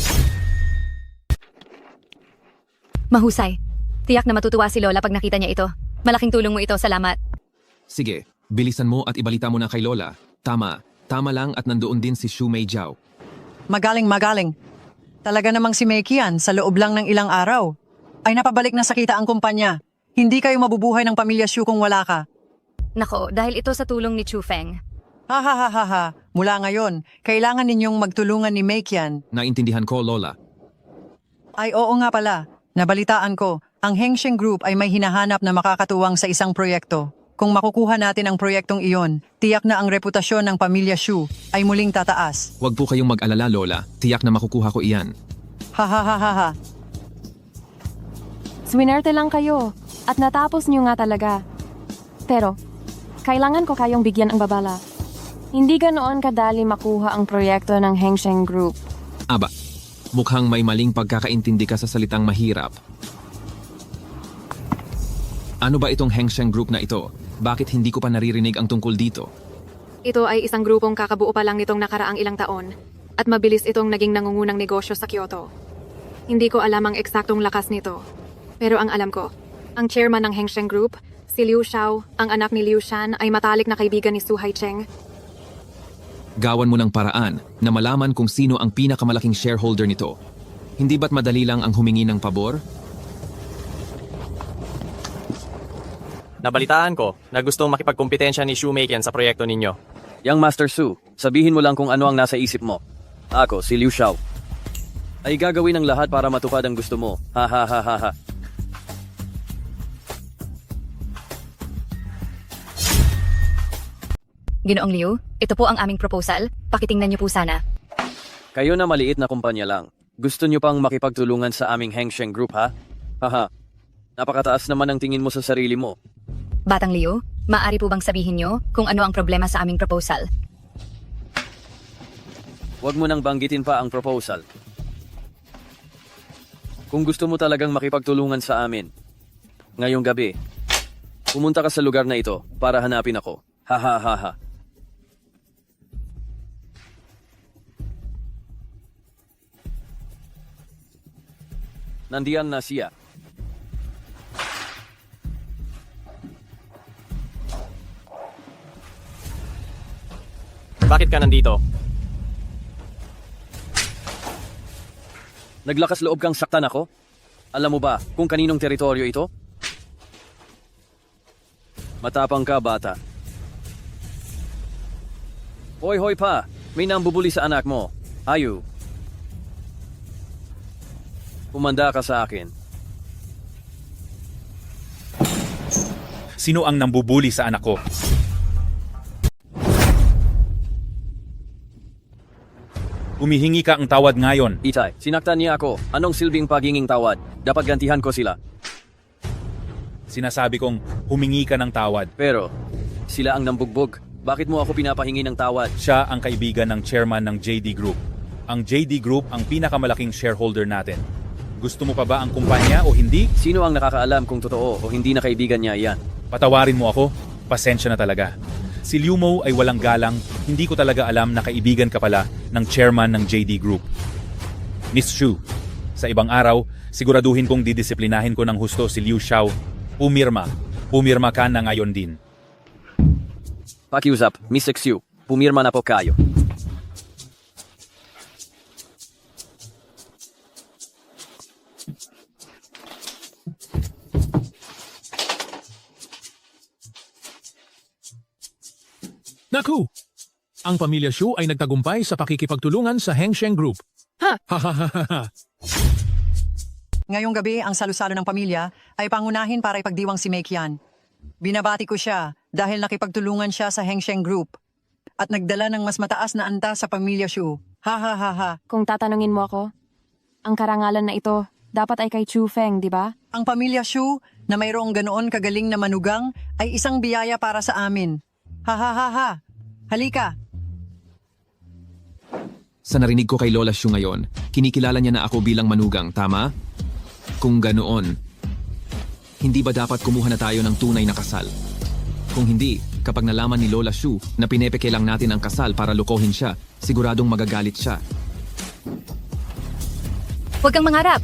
Mahusay. Tiyak na matutuwa si Lola pag nakita niya ito. Malaking tulong mo ito, salamat. Sige, bilisan mo at ibalita mo na kay Lola. Tama lang at nandoon din si Xu Meijiao. Magaling. Talaga namang si Meikian sa loob lang ng ilang araw ay napabalik na sa kita ang kumpanya. Hindi kayo mabubuhay ng pamilya Xu kung wala ka. Nako, dahil ito sa tulong ni Chu Feng. Ha ha ha ha ha. Mula ngayon, kailangan ninyong magtulungan ni Meikian. Naintindihan ko, Lola. Ay oo nga pala. Nabalitaan ko, ang Hengsheng Group ay may hinahanap na makakatuwang sa isang proyekto. Kung makukuha natin ang proyektong iyon, tiyak na ang reputasyon ng pamilya Shu ay muling tataas. Huwag po kayong mag-alala, Lola. Tiyak na makukuha ko iyan. Ha ha ha ha ha. Swinerte lang kayo at natapos niyo nga talaga. Pero, kailangan ko kayong bigyan ang babala. Hindi ganoon kadali makuha ang proyekto ng Hengsheng Group. Aba, mukhang may maling pagkakaintindi ka sa salitang mahirap. Ano ba itong Hengsheng Group na ito? Bakit hindi ko pa naririnig ang tungkol dito? Ito ay isang grupong kakabuo pa lang nitong nakaraang ilang taon at mabilis itong naging nangungunang negosyo sa Kyoto. Hindi ko alam ang eksaktong lakas nito. Pero ang alam ko, ang chairman ng Hengsheng Group, si Liu Xiao, ang anak ni Liu Shan, ay matalik na kaibigan ni Su Haicheng. Gawan mo ng paraan na malaman kung sino ang pinakamalaking shareholder nito. Hindi ba't madali lang ang humingi ng pabor? Nabalitaan ko na gustong makipagkumpetensya ni Shu Meikian sa proyekto ninyo. Yang Master Su, sabihin mo lang kung ano ang nasa isip mo. Ako, si Liu Xiao. Ay gagawin ang lahat para matupad ang gusto mo. Ha ha ha ha ha. Ginoong Liu, ito po ang aming proposal. Pakitingnan niyo po sana. Kayo na maliit na kumpanya lang. Gusto nyo pang makipagtulungan sa aming Hengsheng Group, ha? Haha. Napakataas naman ang tingin mo sa sarili mo. Batang Liu, maaari po bang sabihin niyo kung ano ang problema sa aming proposal? Huwag mo nang banggitin pa ang proposal. Kung gusto mo talagang makipagtulungan sa amin, ngayong gabi, pumunta ka sa lugar na ito para hanapin ako. Ha ha ha ha. Nandiyan na siya. Bakit ka nandito? Naglakas loob kang saktan ako? Alam mo ba kung kaninong teritoryo ito? Matapang ka, bata. Hoy pa, may nambubuli sa anak mo. Ayu. Umanda ka sa akin. Sino ang nambubuli sa anak ko? Humihingi ka ang tawad ngayon. Itay, sinaktan niya ako. Anong silbing paginging tawad? Dapat gantihan ko sila. Sinasabi kong humingi ka ng tawad. Pero, sila ang nambugbog. Bakit mo ako pinapahingi ng tawad? Siya ang kaibigan ng chairman ng JD Group. Ang JD Group ang pinakamalaking shareholder natin. Gusto mo pa ba ang kumpanya o hindi? Sino ang nakakaalam kung totoo o hindi na kaibigan niya yan? Patawarin mo ako. Pasensya na talaga. Si Liu Mo ay walang galang. Hindi ko talaga alam na kaibigan ka pala ng chairman ng JD Group. Miss Shu, sa ibang araw, siguraduhin kong didisiplinahin ko ng husto si Liu Xiao. Pumirma. Pumirma ka na ngayon din. Pakiusap, Miss Xiu. Pumirma na po kayo. Naku! Ang pamilya Shu ay nagtagumpay sa pakikipagtulungan sa Hengsheng Group. Ha? Ngayong gabi, ang salusalo ng pamilya ay pangunahin para ipagdiwang si Meikian. Binabati ko siya dahil nakipagtulungan siya sa Hengsheng Group at nagdala ng mas mataas na antas sa pamilya Shu. Ha ha ha ha. Kung tatanungin mo ako, ang karangalan na ito dapat ay kay Chu Feng, di ba? Ang pamilya Shu na mayroong ganoon kagaling na manugang ay isang biyaya para sa amin. Ha ha ha ha. Halika. Sa narinig ko kay Lola Shu ngayon, kinikilala niya na ako bilang manugang, tama? Kung ganoon, hindi ba dapat kumuha na tayo ng tunay na kasal? Kung hindi, kapag nalaman ni Lola Shu na pinepeke lang natin ang kasal para lukohin siya, siguradong magagalit siya. Huwag kang mangarap.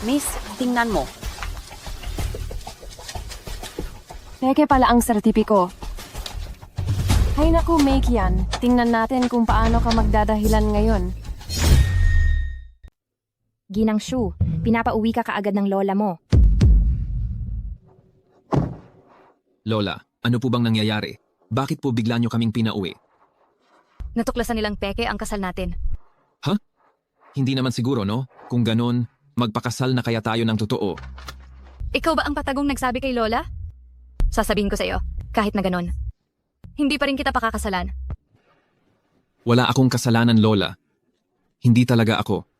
Miss, tingnan mo. Peke pala ang sertipiko. Hay naku, Meikian. Tingnan natin kung paano ka magdadahilan ngayon. Ginang Shu, pinapauwi ka kaagad ng lola mo. Lola, ano po bang nangyayari? Bakit po bigla nyo kaming pinauwi? Natuklasan nilang peke ang kasal natin. Ha? Hindi naman siguro, no? Kung ganon, magpakasal na kaya tayo ng totoo. Ikaw ba ang patagong nagsabi kay Lola? Sasabihin ko sa iyo, kahit na ganon. Hindi pa rin kita pakakasalan. Wala akong kasalanan, Lola. Hindi talaga ako.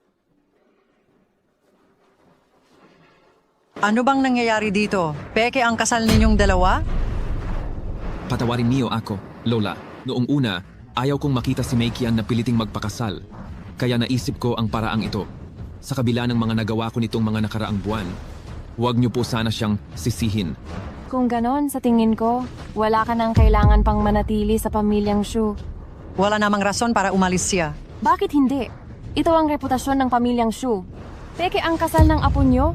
Ano bang nangyayari dito? Peke ang kasal ninyong dalawa? Patawarin niyo ako, Lola. Noong una, ayaw kong makita si Meikian na piliting magpakasal. Kaya naisip ko ang paraang ito. Sa kabila ng mga nagawa ko nitong mga nakaraang buwan, huwag niyo po sana siyang sisihin. Kung ganon, sa tingin ko, wala ka nang kailangan pang manatili sa pamilyang Shu. Wala namang rason para umalis siya. Bakit hindi? Ito ang reputasyon ng pamilyang Shu. Peke ang kasal ng apo nyo?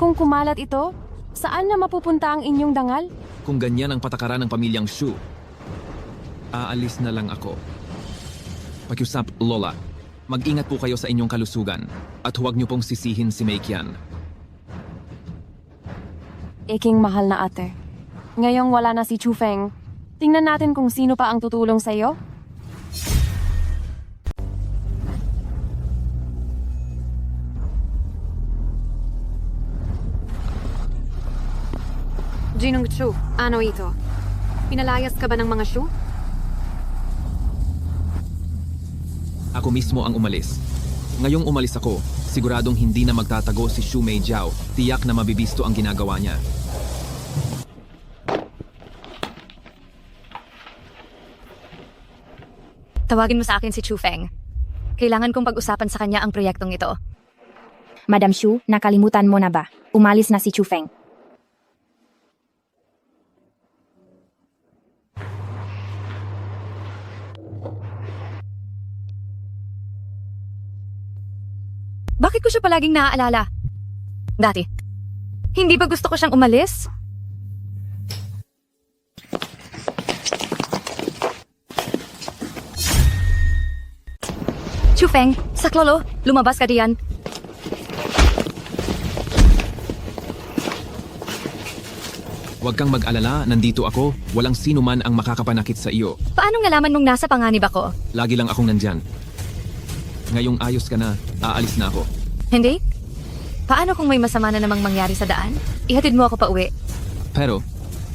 Kung kumalat ito, saan na mapupunta ang inyong dangal? Kung ganyan ang patakaran ng pamilyang Shu, aalis na lang ako. Pakiusap, Lola. Mag-ingat po kayo sa inyong kalusugan at huwag niyo pong sisihin si Meikian. Eking mahal na ate. Ngayong wala na si Chu Feng, tingnan natin kung sino pa ang tutulong sa iyo. Jinung Chu, ano ito? Pinalayas ka ba ng mga Shu? Ako mismo ang umalis. Ngayong umalis ako, siguradong hindi na magtatago si Shu Meijiao. Tiyak na mabibisto ang ginagawa niya. Tawagin mo sa akin si Chu Feng. Kailangan kong pag-usapan sa kanya ang proyektong ito. Madam Shu, nakalimutan mo na ba? Umalis na si Chu Feng. Bakit ko siya palaging naaalala? Dati. Hindi ba gusto ko siyang umalis? Chu Feng, saklolo, lumabas ka diyan. Huwag kang mag-alala, nandito ako. Walang sino man ang makakapanakit sa iyo. Paano nalaman mong nasa panganib ako? Lagi lang akong nandyan. Ngayong ayos ka na, aalis na ako. Hindi? Paano kung may masama na namang mangyari sa daan? Ihatid mo ako pa uwi. Pero,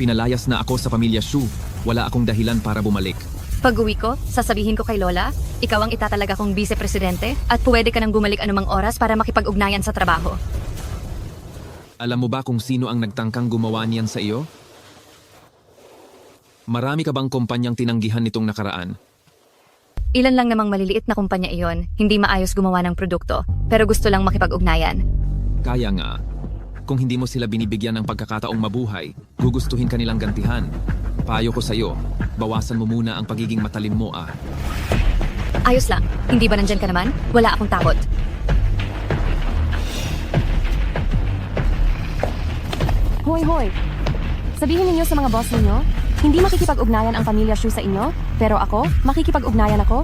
pinalayas na ako sa pamilya Shu. Wala akong dahilan para bumalik. Pag uwi ko, sasabihin ko kay Lola, ikaw ang itatalaga kong vice-presidente at pwede ka nang bumalik anumang oras para makipag-ugnayan sa trabaho. Alam mo ba kung sino ang nagtangkang gumawa niyan sa iyo? Marami ka bang kumpanyang tinanggihan nitong nakaraan? Ilan lang namang maliliit na kumpanya iyon, hindi maayos gumawa ng produkto, pero gusto lang makipag-ugnayan. Kaya nga, kung hindi mo sila binibigyan ng pagkakataong mabuhay, gugustuhin ka nilang gantihan. Payo ko sa'yo, bawasan mo muna ang pagiging matalim mo ah. Ayos lang, hindi ba nandyan ka naman? Wala akong takot. Hoy, hoy! Sabihin ninyo sa mga boss ninyo, hindi makikipag-ugnayan ang pamilya Shu sa inyo, pero ako, makikipag-ugnayan ako.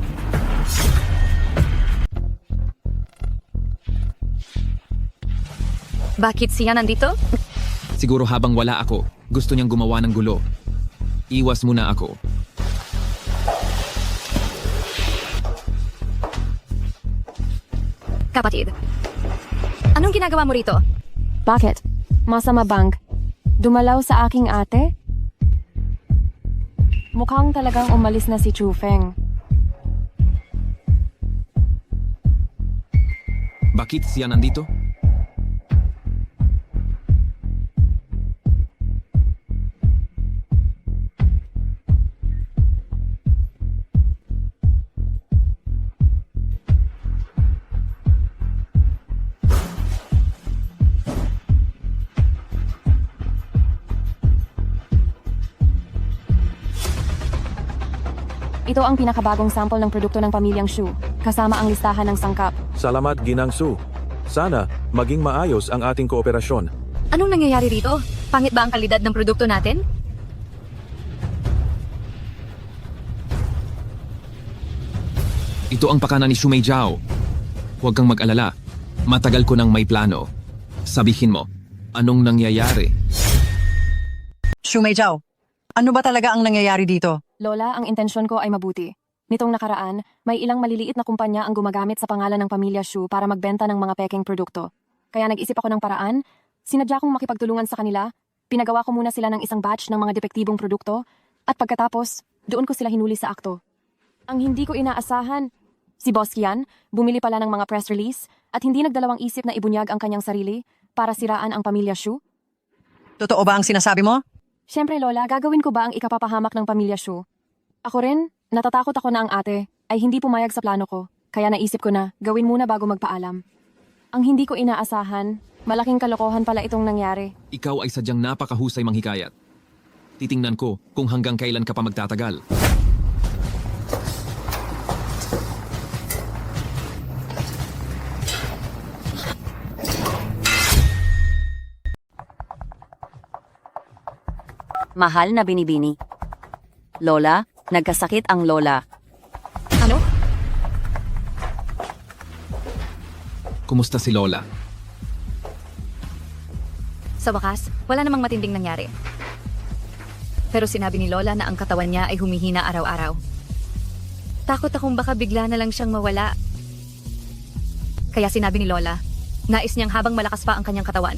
Bakit siya nandito? Siguro habang wala ako, gusto niyang gumawa ng gulo. Iwas muna ako. Kapatid, anong ginagawa mo rito? Bakit? Masama bang dumalaw sa aking ate? Mukhang talagang umalis na si Chu Feng. Bakit siya nandito? Ito ang pinakabagong sample ng produkto ng pamilyang Shu, kasama ang listahan ng sangkap. Salamat, Ginang Su. Sana maging maayos ang ating kooperasyon. Anong nangyayari rito? Pangit ba ang kalidad ng produkto natin? Ito ang pakana ni Shu Meijiao. Huwag kang mag-alala. Matagal ko nang may plano. Sabihin mo, anong nangyayari? Shu Meijiao, ano ba talaga ang nangyayari dito? Lola, ang intensyon ko ay mabuti. Nitong nakaraan, may ilang maliliit na kumpanya ang gumagamit sa pangalan ng pamilya Shu para magbenta ng mga peking produkto. Kaya nag-isip ako ng paraan, sinadya kong makipagtulungan sa kanila, pinagawa ko muna sila ng isang batch ng mga depektibong produkto, at pagkatapos, doon ko sila hinuli sa akto. Ang hindi ko inaasahan, si Boss Kian, bumili pala ng mga press release at hindi nagdalawang isip na ibunyag ang kanyang sarili para siraan ang pamilya Shu. Totoo ba ang sinasabi mo? Siyempre Lola, gagawin ko ba ang ikapapahamak ng pamilya Shu? Ako rin, natatakot ako na ang ate ay hindi pumayag sa plano ko, kaya naisip ko na gawin muna bago magpaalam. Ang hindi ko inaasahan, malaking kalokohan pala itong nangyari. Ikaw ay sadyang napakahusay manghikayat. Titingnan ko kung hanggang kailan ka pa magtatagal. Mahal na binibini. Lola, nagkasakit ang lola. Ano? Kumusta si Lola? Sa wakas, wala namang matinding nangyari. Pero sinabi ni Lola na ang katawan niya ay humihina araw-araw. Takot akong baka bigla na lang siyang mawala. Kaya sinabi ni Lola, nais niyang habang malakas pa ang kanyang katawan,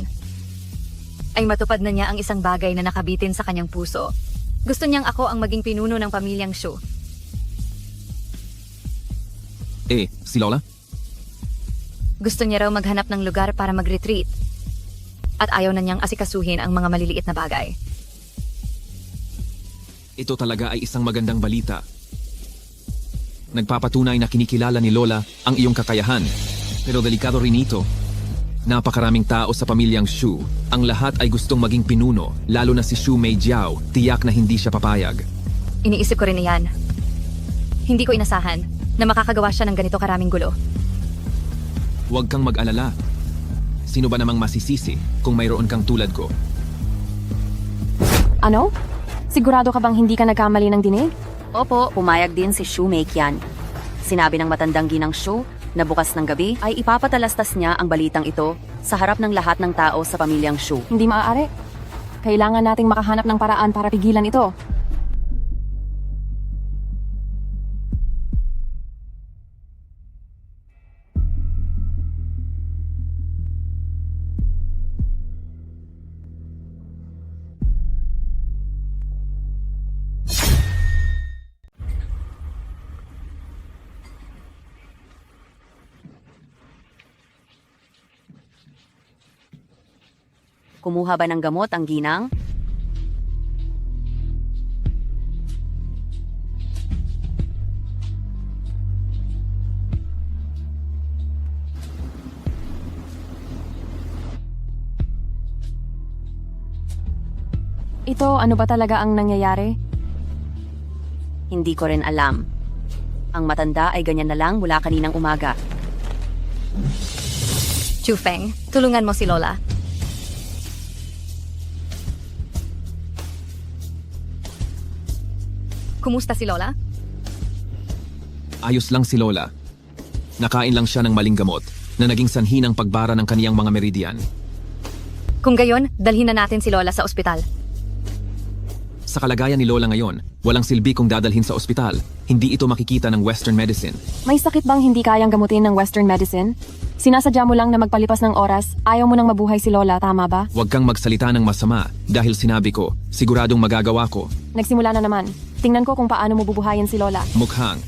ay matupad na niya ang isang bagay na nakabitin sa kanyang puso. Gusto niyang ako ang maging pinuno ng pamilyang Shu. Si Lola? Gusto niya raw maghanap ng lugar para mag-retreat. At ayaw na niyang asikasuhin ang mga maliliit na bagay. Ito talaga ay isang magandang balita. Nagpapatunay na kinikilala ni Lola ang iyong kakayahan. Pero delikado rin ito. Napakaraming tao sa pamilyang Shu. Ang lahat ay gustong maging pinuno, lalo na si Shu Meijiao. Tiyak na hindi siya papayag. Iniisip ko rin iyan. Hindi ko inasahan na makakagawa siya ng ganito karaming gulo. Huwag kang mag-alala. Sino ba namang masisisi kung mayroon kang tulad ko? Ano? Sigurado ka bang hindi ka nagkamali ng dinig? Opo, pumayag din si Shu Meikian. Sinabi ng matandang ginang Shu na bukas ng gabi ay ipapatalastas niya ang balitang ito sa harap ng lahat ng tao sa pamilyang Shu. Hindi maaari. Kailangan nating makahanap ng paraan para pigilan ito. Kumuha ba ng gamot ang ginang? Ito, ano ba talaga ang nangyayari? Hindi ko rin alam. Ang matanda ay ganyan na lang mula kaninang umaga. Chu Feng, tulungan mo si Lola. Kumusta si Lola? Ayos lang si Lola. Nakain lang siya ng maling gamot na naging sanhi ng pagbara ng kaniyang mga meridian. Kung gayon, dalhin na natin si Lola sa ospital. Sa kalagayan ni Lola ngayon, walang silbi kung dadalhin sa ospital. Hindi ito makikita ng Western medicine. May sakit bang hindi kayang gamutin ng Western medicine? Sinasadya mo lang na magpalipas ng oras, ayaw mo nang mabuhay si Lola, tama ba? Huwag kang magsalita ng masama dahil sinabi ko, siguradong magagawa ko. Nagsimula na naman. Tingnan ko kung paano mo bubuhayin si Lola. Mukhang,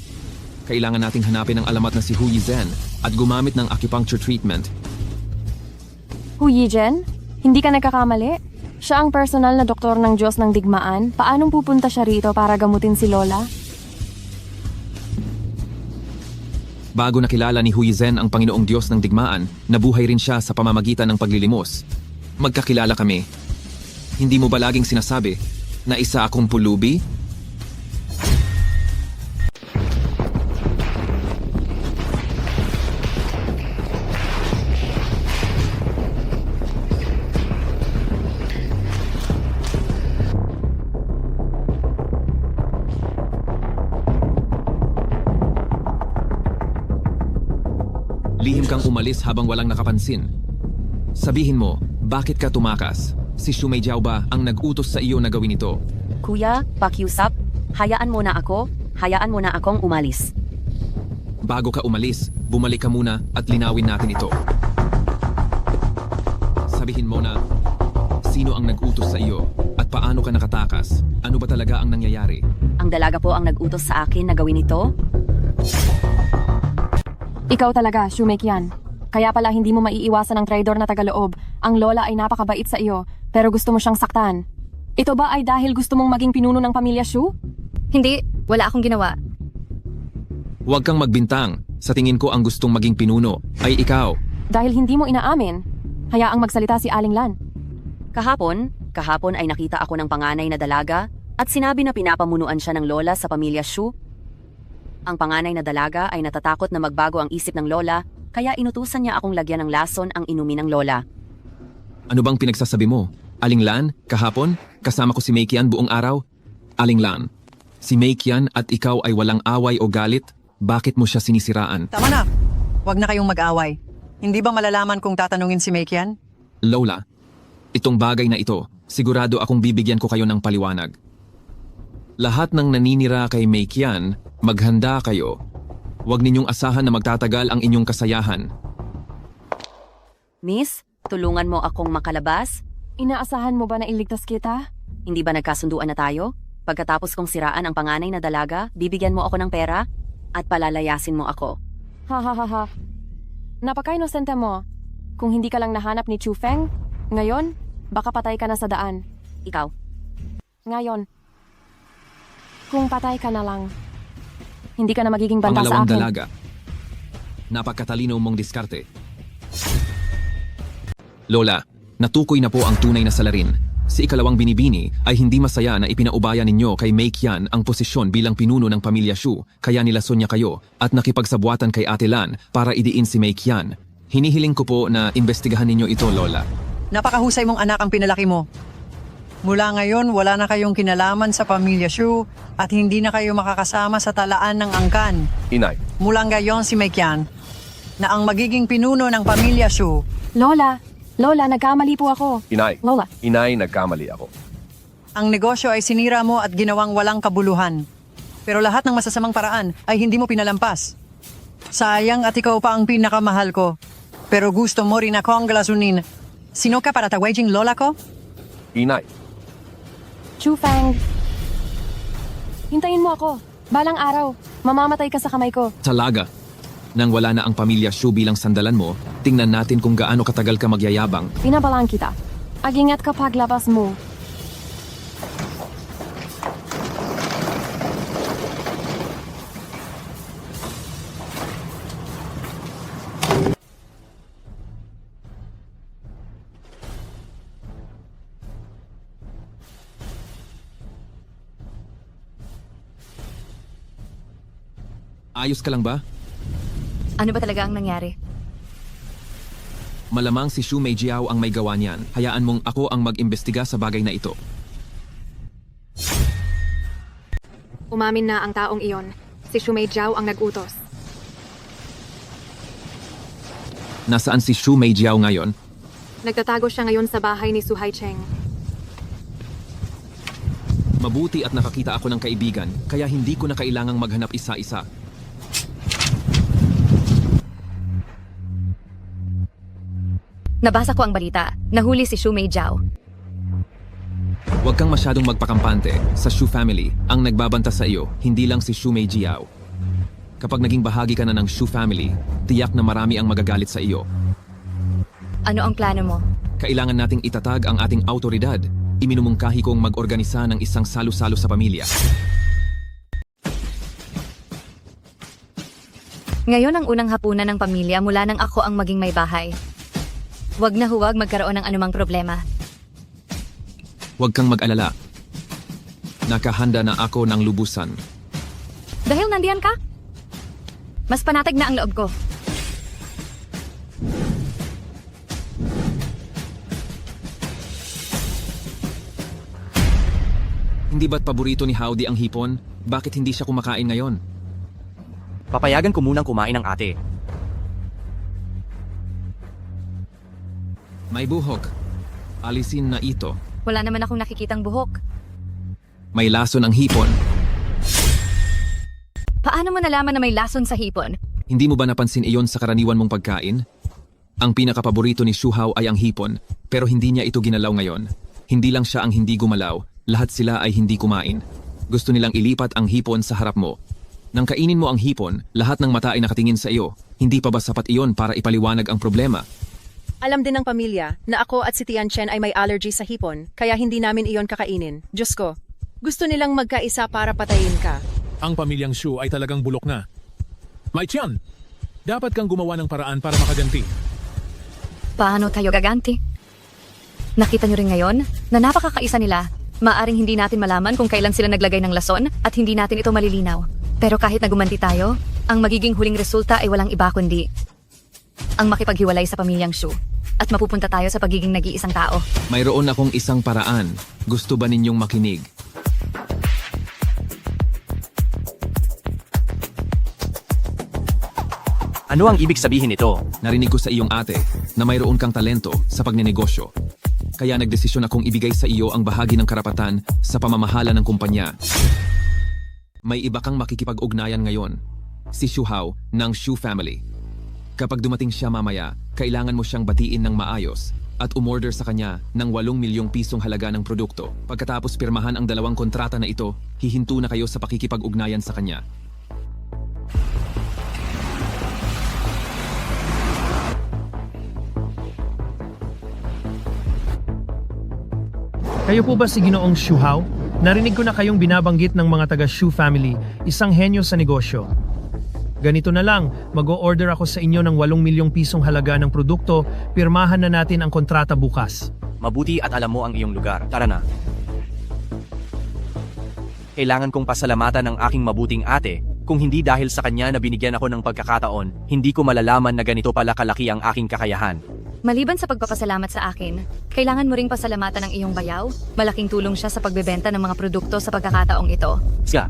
kailangan nating hanapin ang alamat na si Hu Yizhen at gumamit ng acupuncture treatment. Hu Yizhen? Hindi ka nagkakamali? Siya ang personal na doktor ng Diyos ng Digmaan. Paanong pupunta siya rito para gamutin si Lola? Bago nakilala ni Hu Yizhen ang Panginoong Diyos ng Digmaan, nabuhay rin siya sa pamamagitan ng paglilimos. Magkakilala kami. Hindi mo ba laging sinasabi na isa akong pulubi? Lihim kang umalis habang walang nakapansin. Sabihin mo, bakit ka tumakas? Si Shu Meijiao ba ang nag-utos sa iyo na gawin ito? Kuya, pakiusap. Hayaan mo na ako. Hayaan mo na akong umalis. Bago ka umalis, bumalik ka muna at linawin natin ito. Sabihin mo na, sino ang nag-utos sa iyo at paano ka nakatakas? Ano ba talaga ang nangyayari? Ang dalaga po ang nag-utos sa akin na gawin ito. Ikaw talaga, Shu Meikian. Kaya pala hindi mo maiiwasan ang traidor na tagaloob. Ang lola ay napakabait sa iyo, pero gusto mo siyang saktan. Ito ba ay dahil gusto mong maging pinuno ng pamilya Shu? Hindi, wala akong ginawa. Huwag kang magbintang. Sa tingin ko ang gustong maging pinuno ay ikaw. Dahil hindi mo inaamin, hayaang magsalita si Aling Lan. Kahapon ay nakita ako ng panganay na dalaga at sinabi na pinapamunuan siya ng lola sa pamilya Shu. Ang panganay na dalaga ay natatakot na magbago ang isip ng lola, kaya inutusan niya akong lagyan ng lason ang inumin ng lola. Ano bang pinagsasabi mo? Aling Lan, kahapon, kasama ko si Meikian buong araw? Aling Lan, si Meikian at ikaw ay walang away o galit? Bakit mo siya sinisiraan? Tama na. Huwag na kayong mag-away. Hindi ba malalaman kung tatanungin si Meikian? Lola, itong bagay na ito, sigurado akong bibigyan ko kayo ng paliwanag. Lahat ng naninira kay Meikian, maghanda kayo. Huwag ninyong asahan na magtatagal ang inyong kasayahan. Miss, tulungan mo akong makalabas? Inaasahan mo ba na iligtas kita? Hindi ba nagkasunduan na tayo? Pagkatapos kong siraan ang panganay na dalaga, bibigyan mo ako ng pera at palalayasin mo ako. Ha ha ha ha. Napaka-inosente mo. Kung hindi ka lang nahanap ni Chu Feng, ngayon, baka patay ka na sa daan. Ikaw? Ngayon. Kung patay ka na lang, hindi ka na magiging banta sa Pangalawang akin. dalaga. Napakatalino mong diskarte. Lola, natukoy na po ang tunay na salarin. Si ikalawang binibini ay hindi masaya na ipinaubaya ninyo kay Meikian ang posisyon bilang pinuno ng pamilya Shu, kaya nilason niya kayo at nakipagsabwatan kay Ate Lan para idiin si Meikian. Hinihiling ko po na imbestigahan ninyo ito, Lola. Napakahusay mong anak ang pinalaki mo. Mula ngayon, wala na kayong kinalaman sa pamilya Shu at hindi na kayo makakasama sa talaan ng angkan. Inay, Mula ngayon si Meikian na ang magiging pinuno ng pamilya Shu. Lola, nagkamali po ako. Inay. Lola. Inay, nagkamali ako. Ang negosyo ay sinira mo at ginawang walang kabuluhan. Pero lahat ng masasamang paraan ay hindi mo pinalampas. Sayang at ikaw pa ang pinakamahal ko. Pero gusto mo rin akong glasunin. Sino ka para tawaging lola ko? Inay. Chu Feng. Hintayin mo ako. Balang araw, mamamatay ka sa kamay ko. Talaga. Nang wala na ang pamilya Shu bilang sandalan mo, tingnan natin kung gaano katagal ka magyayabang. Pinabalaan kita. Agingat ka paglabas mo. Ayos ka lang ba? Ano ba talaga ang nangyari? Malamang si Shu Meijiao ang may gawa niyan. Hayaan mong ako ang mag-imbestiga sa bagay na ito. Umamin na ang taong iyon. Si Shu Meijiao ang nag-utos. Nasaan si Shu Meijiao ngayon? Nagtatago siya ngayon sa bahay ni Su Haicheng. Mabuti at nakakita ako ng kaibigan, kaya hindi ko na kailangang maghanap isa-isa. Nabasa ko ang balita. Nahuli si Shu Meijiao. Huwag kang masyadong magpakampante. Sa Shu family, ang nagbabanta sa iyo, hindi lang si Shu Meijiao. Kapag naging bahagi ka na ng Shu family, tiyak na marami ang magagalit sa iyo. Ano ang plano mo? Kailangan nating itatag ang ating autoridad. Iminumungkahi kong mag-organisa ng isang salo-salo sa pamilya. Ngayon ang unang hapunan ng pamilya mula nang ako ang maging may bahay. Huwag na huwag magkaroon ng anumang problema. Huwag kang mag-alala. Nakahanda na ako ng lubusan. Dahil nandiyan ka? Mas panatag na ang loob ko. Hindi ba't paborito ni Howdy ang hipon? Bakit hindi siya kumakain ngayon? Papayagan ko munang kumain ng ate. May buhok. Alisin na ito. Wala naman akong nakikitang buhok. May lason ang hipon. Paano mo nalaman na may lason sa hipon? Hindi mo ba napansin iyon sa karaniwan mong pagkain? Ang pinakapaborito ni Shuhao ay ang hipon, pero hindi niya ito ginalaw ngayon. Hindi lang siya ang hindi gumalaw, lahat sila ay hindi kumain. Gusto nilang ilipat ang hipon sa harap mo. Nang kainin mo ang hipon, lahat ng mata ay nakatingin sa iyo. Hindi pa ba sapat iyon para ipaliwanag ang problema? Alam din ng pamilya na ako at si Tian Chen ay may allergy sa hipon, kaya hindi namin iyon kakainin. Diyos ko, gusto nilang magkaisa para patayin ka. Ang pamilyang Shu ay talagang bulok na. Mai Qian, dapat kang gumawa ng paraan para makaganti. Paano tayo gaganti? Nakita nyo rin ngayon na napakakaisa nila. Maaring hindi natin malaman kung kailan sila naglagay ng lason at hindi natin ito malilinaw. Pero kahit na gumanti tayo, ang magiging huling resulta ay walang iba kundi ang makipaghiwalay sa pamilyang Shu. At mapupunta tayo sa pagiging nag-iisang tao. Mayroon akong isang paraan. Gusto ba ninyong makinig? Ano ang ibig sabihin nito? Narinig ko sa iyong ate na mayroon kang talento sa pagnenegosyo. Kaya nagdesisyon akong ibigay sa iyo ang bahagi ng karapatan sa pamamahala ng kumpanya. May iba kang makikipag-ugnayan ngayon. Si Shuhao ng Shu Family. Kapag dumating siya mamaya, kailangan mo siyang batiin ng maayos at umorder sa kanya ng 8 milyong pisong halaga ng produkto. Pagkatapos pirmahan ang 2 kontrata na ito, hihinto na kayo sa pakikipag-ugnayan sa kanya. Kayo po ba si Ginoong Shuhao? Narinig ko na kayong binabanggit ng mga taga Shu family, isang henyo sa negosyo. Ganito na lang, mag-o-order ako sa inyo ng 8 milyong pisong halaga ng produkto, pirmahan na natin ang kontrata bukas. Mabuti at alam mo ang iyong lugar. Tara na. Kailangan kong pasalamatan ng aking mabuting ate. Kung hindi dahil sa kanya na binigyan ako ng pagkakataon, hindi ko malalaman na ganito pala kalaki ang aking kakayahan. Maliban sa pagpapasalamat sa akin, kailangan mo ring pasalamatan ng iyong bayaw. Malaking tulong siya sa pagbebenta ng mga produkto sa pagkakataong ito. Siya,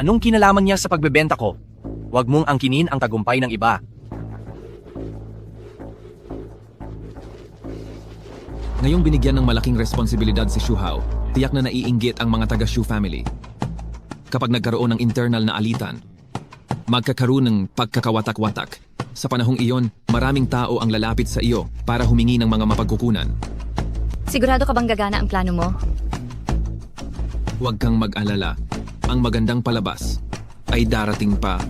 anong kinalaman niya sa pagbebenta ko? Huwag mong angkinin ang tagumpay ng iba. Ngayong binigyan ng malaking responsibilidad si Shuhao, tiyak na naiinggit ang mga taga-Shu family. Kapag nagkaroon ng internal na alitan, magkakaroon ng pagkakawatak-watak. Sa panahong iyon, maraming tao ang lalapit sa iyo para humingi ng mga mapagkukunan. Sigurado ka bang gagana ang plano mo? Huwag kang mag-alala. Ang magandang palabas ay darating pa.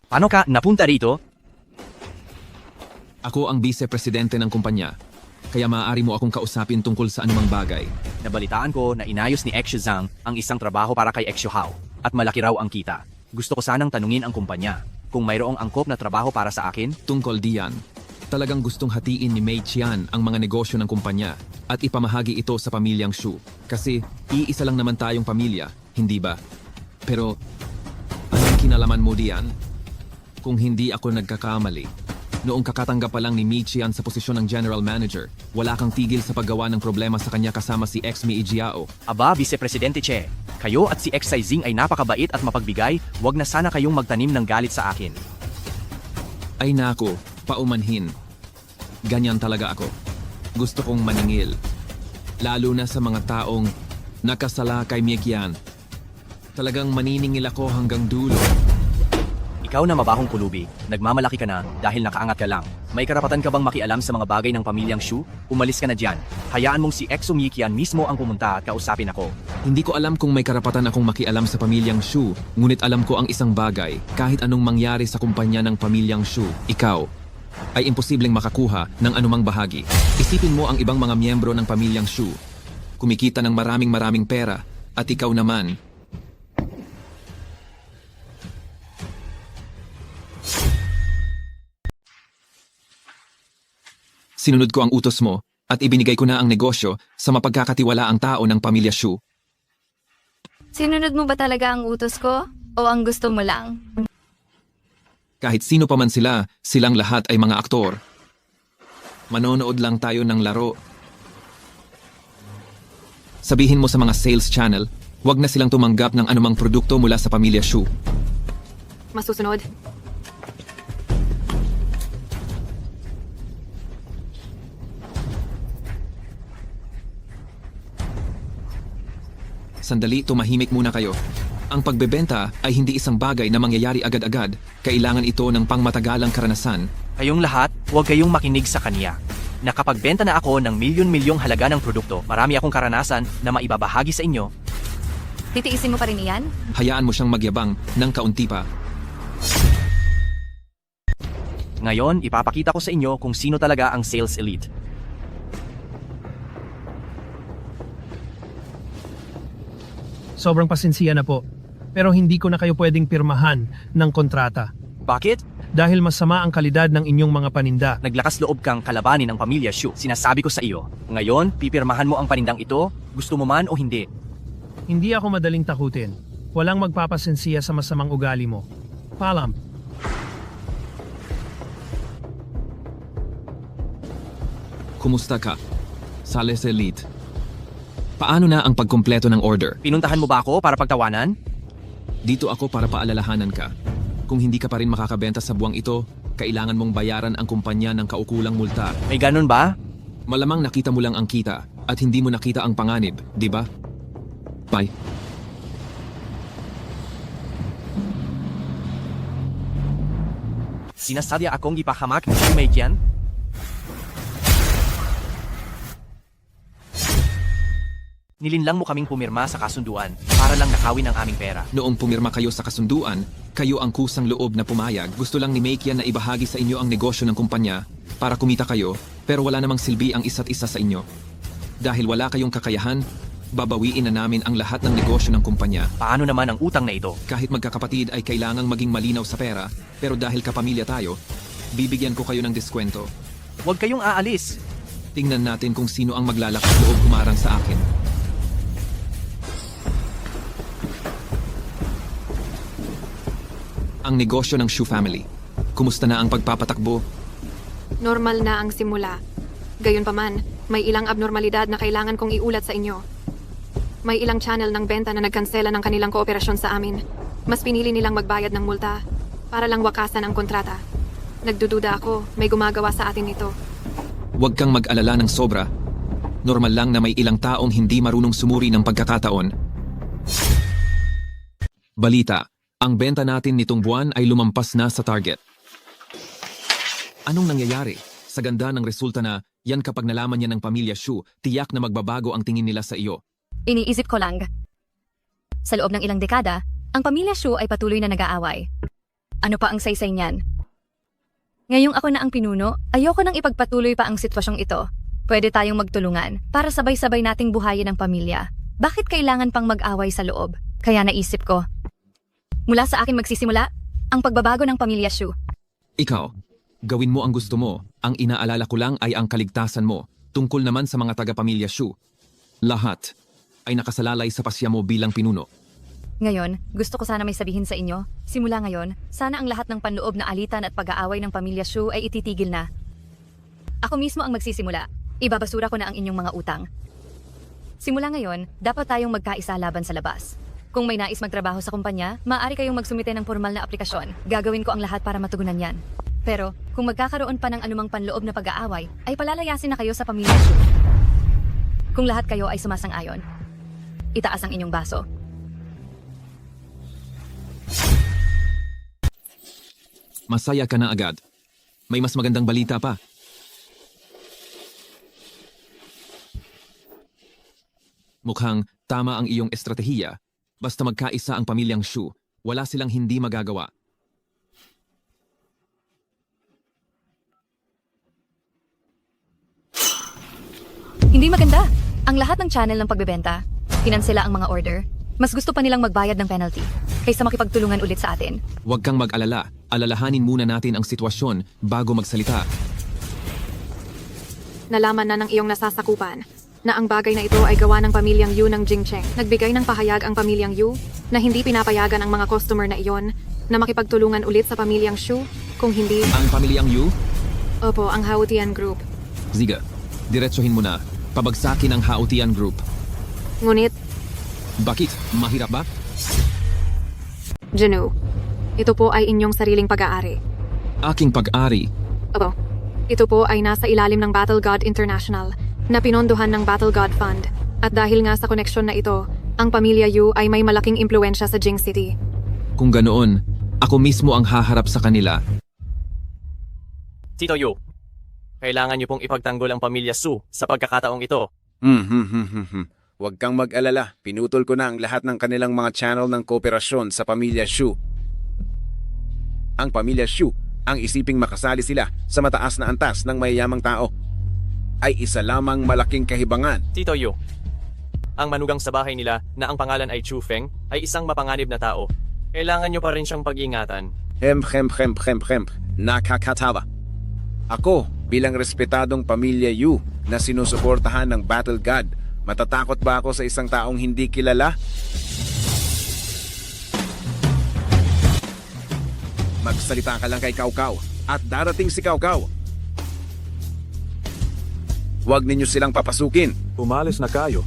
Paano ka napunta rito? Ako ang vice-presidente ng kumpanya, kaya maaari mo akong kausapin tungkol sa anumang bagay. Nabalitaan ko na inayos ni Exu Zhang ang isang trabaho para kay Exu Hao at malaki raw ang kita. Gusto ko sanang tanungin ang kumpanya kung mayroong angkop na trabaho para sa akin. Tungkol diyan, talagang gustong hatiin ni Mei Qian ang mga negosyo ng kumpanya at ipamahagi ito sa pamilyang Shu. Kasi iisa lang naman tayong pamilya, hindi ba? Pero anong kinalaman mo diyan? Kung hindi ako nagkakamali, noong kakatanggap pa lang ni Mei Qian sa posisyon ng General Manager, wala kang tigil sa paggawa ng problema sa kanya kasama si ex-Mei Jiao. Aba, Vice-Presidente Che, kayo at si Exai Zing ay napakabait at mapagbigay, wag na sana kayong magtanim ng galit sa akin. Ay nako, paumanhin. Ganyan talaga ako. Gusto kong maningil. Lalo na sa mga taong nakasala kay Mei Qian. Talagang maniningil ako hanggang dulo. Ikaw na mabahong pulubi, nagmamalaki ka na dahil nakaangat ka lang. May karapatan ka bang makialam sa mga bagay ng pamilyang Shu? Umalis ka na dyan. Hayaan mong si Exo Mei Qian mismo ang pumunta at kausapin ako. Hindi ko alam kung may karapatan akong makialam sa pamilyang Shu, ngunit alam ko ang isang bagay, kahit anong mangyari sa kumpanya ng pamilyang Shu, ikaw ay imposibleng makakuha ng anumang bahagi. Isipin mo ang ibang mga miyembro ng pamilyang Shu. Kumikita ng maraming pera, at ikaw naman, sinunod ko ang utos mo at ibinigay ko na ang negosyo sa mapagkakatiwalaang tao ng pamilya Shu. Sinunod mo ba talaga ang utos ko? O ang gusto mo lang? Kahit sino pa man sila, silang lahat ay mga aktor. Manonood lang tayo ng laro. Sabihin mo sa mga sales channel, huwag na silang tumanggap ng anumang produkto mula sa pamilya Shu. Masusunod. Sandali, tumahimik muna kayo. Ang pagbebenta ay hindi isang bagay na mangyayari agad-agad. Kailangan ito ng pangmatagalang karanasan. Kayong lahat, huwag kayong makinig sa kanya. Nakapagbenta na ako ng milyon-milyong halaga ng produkto. Marami akong karanasan na maibabahagi sa inyo. Titiisin mo pa rin iyan? Hayaan mo siyang magyabang ng kaunti pa. Ngayon, ipapakita ko sa inyo kung sino talaga ang sales elite. Sobrang pasensya na po. Pero hindi ko na kayo pwedeng pirmahan ng kontrata. Bakit? Dahil masama ang kalidad ng inyong mga paninda. Naglakas loob kang kalabanin ng pamilya Shu. Sinasabi ko sa iyo. Ngayon, pipirmahan mo ang panindang ito, gusto mo man o hindi. Hindi ako madaling takutin. Walang magpapasensiya sa masamang ugali mo. Paalam. Kumusta ka? Sales Elite. Paano na ang pagkumpleto ng order? Pinuntahan mo ba ako para pagtawanan? Dito ako para paalalahanan ka. Kung hindi ka pa rin makakabenta sa buwang ito, kailangan mong bayaran ang kumpanya ng kaukulang multa. May ganun ba? Malamang nakita mo lang ang kita at hindi mo nakita ang panganib, di ba? Bye. Sinasadya akong ipahamak ni Shumeikian? Nilinlang mo kaming pumirma sa kasunduan para lang nakawin ang aming pera. Noong pumirma kayo sa kasunduan, kayo ang kusang loob na pumayag. Gusto lang ni Meikian na ibahagi sa inyo ang negosyo ng kumpanya para kumita kayo, pero wala namang silbi ang isa't isa sa inyo. Dahil wala kayong kakayahan, babawiin na namin ang lahat ng negosyo ng kumpanya. Paano naman ang utang na ito? Kahit magkakapatid ay kailangang maging malinaw sa pera, pero dahil kapamilya tayo, bibigyan ko kayo ng diskwento. Huwag kayong aalis. Tingnan natin kung sino ang maglalakas loob kumarang sa akin. Ang negosyo ng Shu family. Kumusta na ang pagpapatakbo? Normal na ang simula. Gayunpaman, may ilang abnormalidad na kailangan kong iulat sa inyo. May ilang channel ng benta na nagkansela ng kanilang kooperasyon sa amin. Mas pinili nilang magbayad ng multa para lang wakasan ang kontrata. Nagdududa ako, may gumagawa sa atin ito. Huwag kang mag-alala ng sobra. Normal lang na may ilang taong hindi marunong sumuri ng pagkakataon. Balita. Ang benta natin nitong buwan ay lumampas na sa target. Anong nangyayari? Sa ganda ng resulta na, yan kapag nalaman niya ng pamilya Shu, tiyak na magbabago ang tingin nila sa iyo. Iniisip ko lang. Sa loob ng ilang dekada, ang pamilya Shu ay patuloy na nag-aaway. Ano pa ang saysay niyan? Ngayong ako na ang pinuno, ayoko nang ipagpatuloy pa ang sitwasyong ito. Pwede tayong magtulungan para sabay-sabay nating buhayin ang pamilya. Bakit kailangan pang mag-away sa loob? Kaya naisip ko, mula sa akin magsisimula, ang pagbabago ng pamilya Shu. Ikaw, gawin mo ang gusto mo. Ang inaalala ko lang ay ang kaligtasan mo. Tungkol naman sa mga taga-pamilya Shu. Lahat ay nakasalalay sa pasya mo bilang pinuno. Ngayon, gusto ko sana may sabihin sa inyo, simula ngayon, sana ang lahat ng panloob na alitan at pag-aaway ng pamilya Shu ay ititigil na. Ako mismo ang magsisimula. Ibabasura ko na ang inyong mga utang. Simula ngayon, dapat tayong magkaisa laban sa labas. Kung may nais magtrabaho sa kumpanya, maaari kayong magsumite ng formal na aplikasyon. Gagawin ko ang lahat para matugunan yan. Pero, kung magkakaroon pa ng anumang panloob na pag-aaway, ay palalayasin na kayo sa pamilya Shu. Kung lahat kayo ay sumasang-ayon, itaas ang inyong baso. Masaya ka na agad. May mas magandang balita pa. Mukhang tama ang iyong estratehiya. Basta magkaisa ang pamilyang Shu, wala silang hindi magagawa. Hindi maganda. Ang lahat ng channel ng pagbebenta, kinansela ang mga order. Mas gusto pa nilang magbayad ng penalty kaysa makipagtulungan ulit sa atin. Huwag kang mag-alala. Alalahanin muna natin ang sitwasyon bago magsalita. Nalaman na ng iyong nasasakupan na ang bagay na ito ay gawa ng pamilyang Yu ng Jingcheng. Nagbigay ng pahayag ang pamilyang Yu na hindi pinapayagan ang mga customer na iyon na makipagtulungan ulit sa pamilyang Shu kung hindi... Ang pamilyang Yu? Opo, ang Haotian Group. Ziga, diretsuhin mo na. Pabagsakin ang Haotian Group. Ngunit... Bakit? Mahirap ba? Janu, ito po ay inyong sariling pag-aari. Aking pag-ari. Opo, ito po ay nasa ilalim ng Battle God International na pinondohan ng Battle God Fund. At dahil nga sa koneksyon na ito, ang pamilya Yu ay may malaking impluensya sa Jing City. Kung ganoon, ako mismo ang haharap sa kanila. Tito Yu, kailangan niyo pong ipagtanggol ang pamilya Su sa pagkakataong ito. Huwag kang mag-alala. Pinutol ko na ang lahat ng kanilang mga channel ng kooperasyon sa pamilya Shu. Ang pamilya Shu, ang isiping makasali sila sa mataas na antas ng mayayamang tao, ay isa lamang malaking kahibangan. Tito Yu, ang manugang sa bahay nila na ang pangalan ay Chu Feng ay isang mapanganib na tao. Kailangan niyo pa rin siyang pag-ingatan. Nakakatawa. Ako, bilang respetadong pamilya Yu na sinusuportahan ng Battle God, matatakot ba ako sa isang taong hindi kilala? Magsalita ka lang kay Cao Cao at darating si Cao Cao. Huwag ninyo silang papasukin. Umalis na kayo.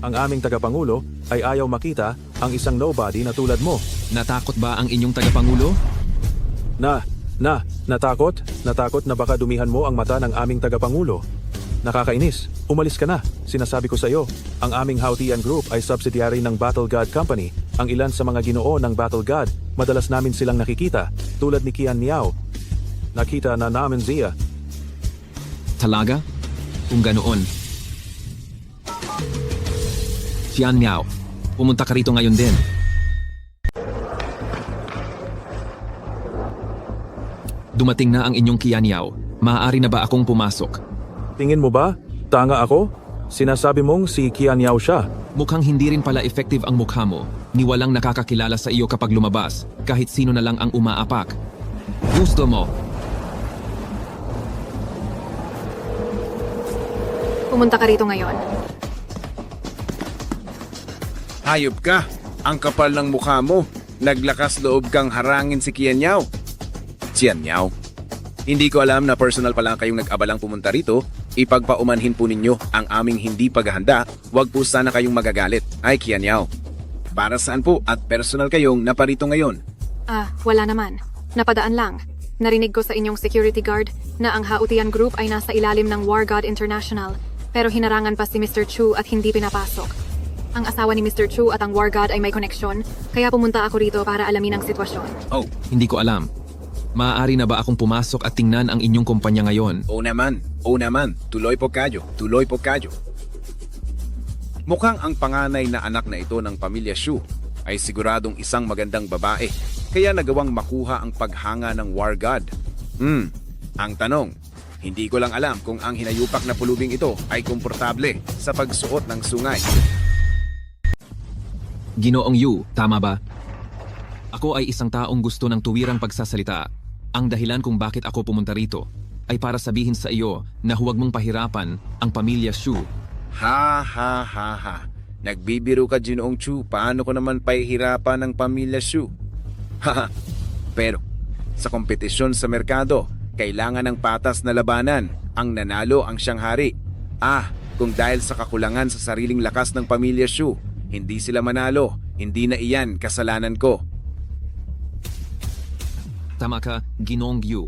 Ang aming tagapangulo ay ayaw makita ang isang nobody na tulad mo. Natakot ba ang inyong tagapangulo? Natakot? Natakot na baka dumihan mo ang mata ng aming tagapangulo. Nakakainis. Umalis ka na. Sinasabi ko sa iyo, ang aming Hautian Group ay subsidiary ng Battle God Company. Ang ilan sa mga ginoo ng Battle God, madalas namin silang nakikita, tulad ni Qian Miao. Nakita na namin siya. Talaga? Kung ganoon. Qian Miao, pumunta ka rito ngayon din. Dumating na ang inyong Qian Miao. Maaari na ba akong pumasok? Tingin mo ba? Tanga ako? Sinasabi mong si Qian Miao siya. Mukhang hindi rin pala effective ang mukha mo. Ni walang nakakakilala sa iyo kapag lumabas, kahit sino na lang ang umaapak. Gusto mo? Pumunta ka rito ngayon. Hayop ka! Ang kapal ng mukha mo. Naglakas loob kang harangin si Qian Miao. Qian Miao, hindi ko alam na personal pa lang kayong nag-abalang pumunta rito. Ipagpaumanhin po ninyo ang aming hindi paghahanda. Huwag po sana kayong magagalit. Ay, Qian Miao, para saan po at personal kayong naparito ngayon? Wala naman. Napadaan lang. Narinig ko sa inyong security guard na ang Hautian Group ay nasa ilalim ng War God International, pero hinarangan pa si Mr. Chu at hindi pinapasok. Ang asawa ni Mr. Chu at ang War God ay may koneksyon, kaya pumunta ako rito para alamin ang sitwasyon. Oh, hindi ko alam. Maaari na ba akong pumasok at tingnan ang inyong kumpanya ngayon? Oo naman. Tuloy po kayo. Mukhang ang panganay na anak na ito ng pamilya Shu ay siguradong isang magandang babae, kaya nagawang makuha ang paghanga ng War God. Ang tanong, hindi ko lang alam kung ang hinayupak na pulubing ito ay komportable sa pagsuot ng sungay. Ginoong Yu, tama ba? Ako ay isang taong gusto ng tuwirang pagsasalita. Ang dahilan kung bakit ako pumunta rito ay para sabihin sa iyo na huwag mong pahirapan ang pamilya Shu. Ha. Nagbibiro ka, Ginoong Chu. Paano ko naman pahihirapan ang pamilya Shu? Pero, sa kompetisyon sa merkado, kailangan ng patas na labanan. Ang nanalo ang siyang hari. Kung dahil sa kakulangan sa sariling lakas ng pamilya Shu, hindi sila manalo, hindi na iyan kasalanan ko. Tama ka, Ginoong Yu.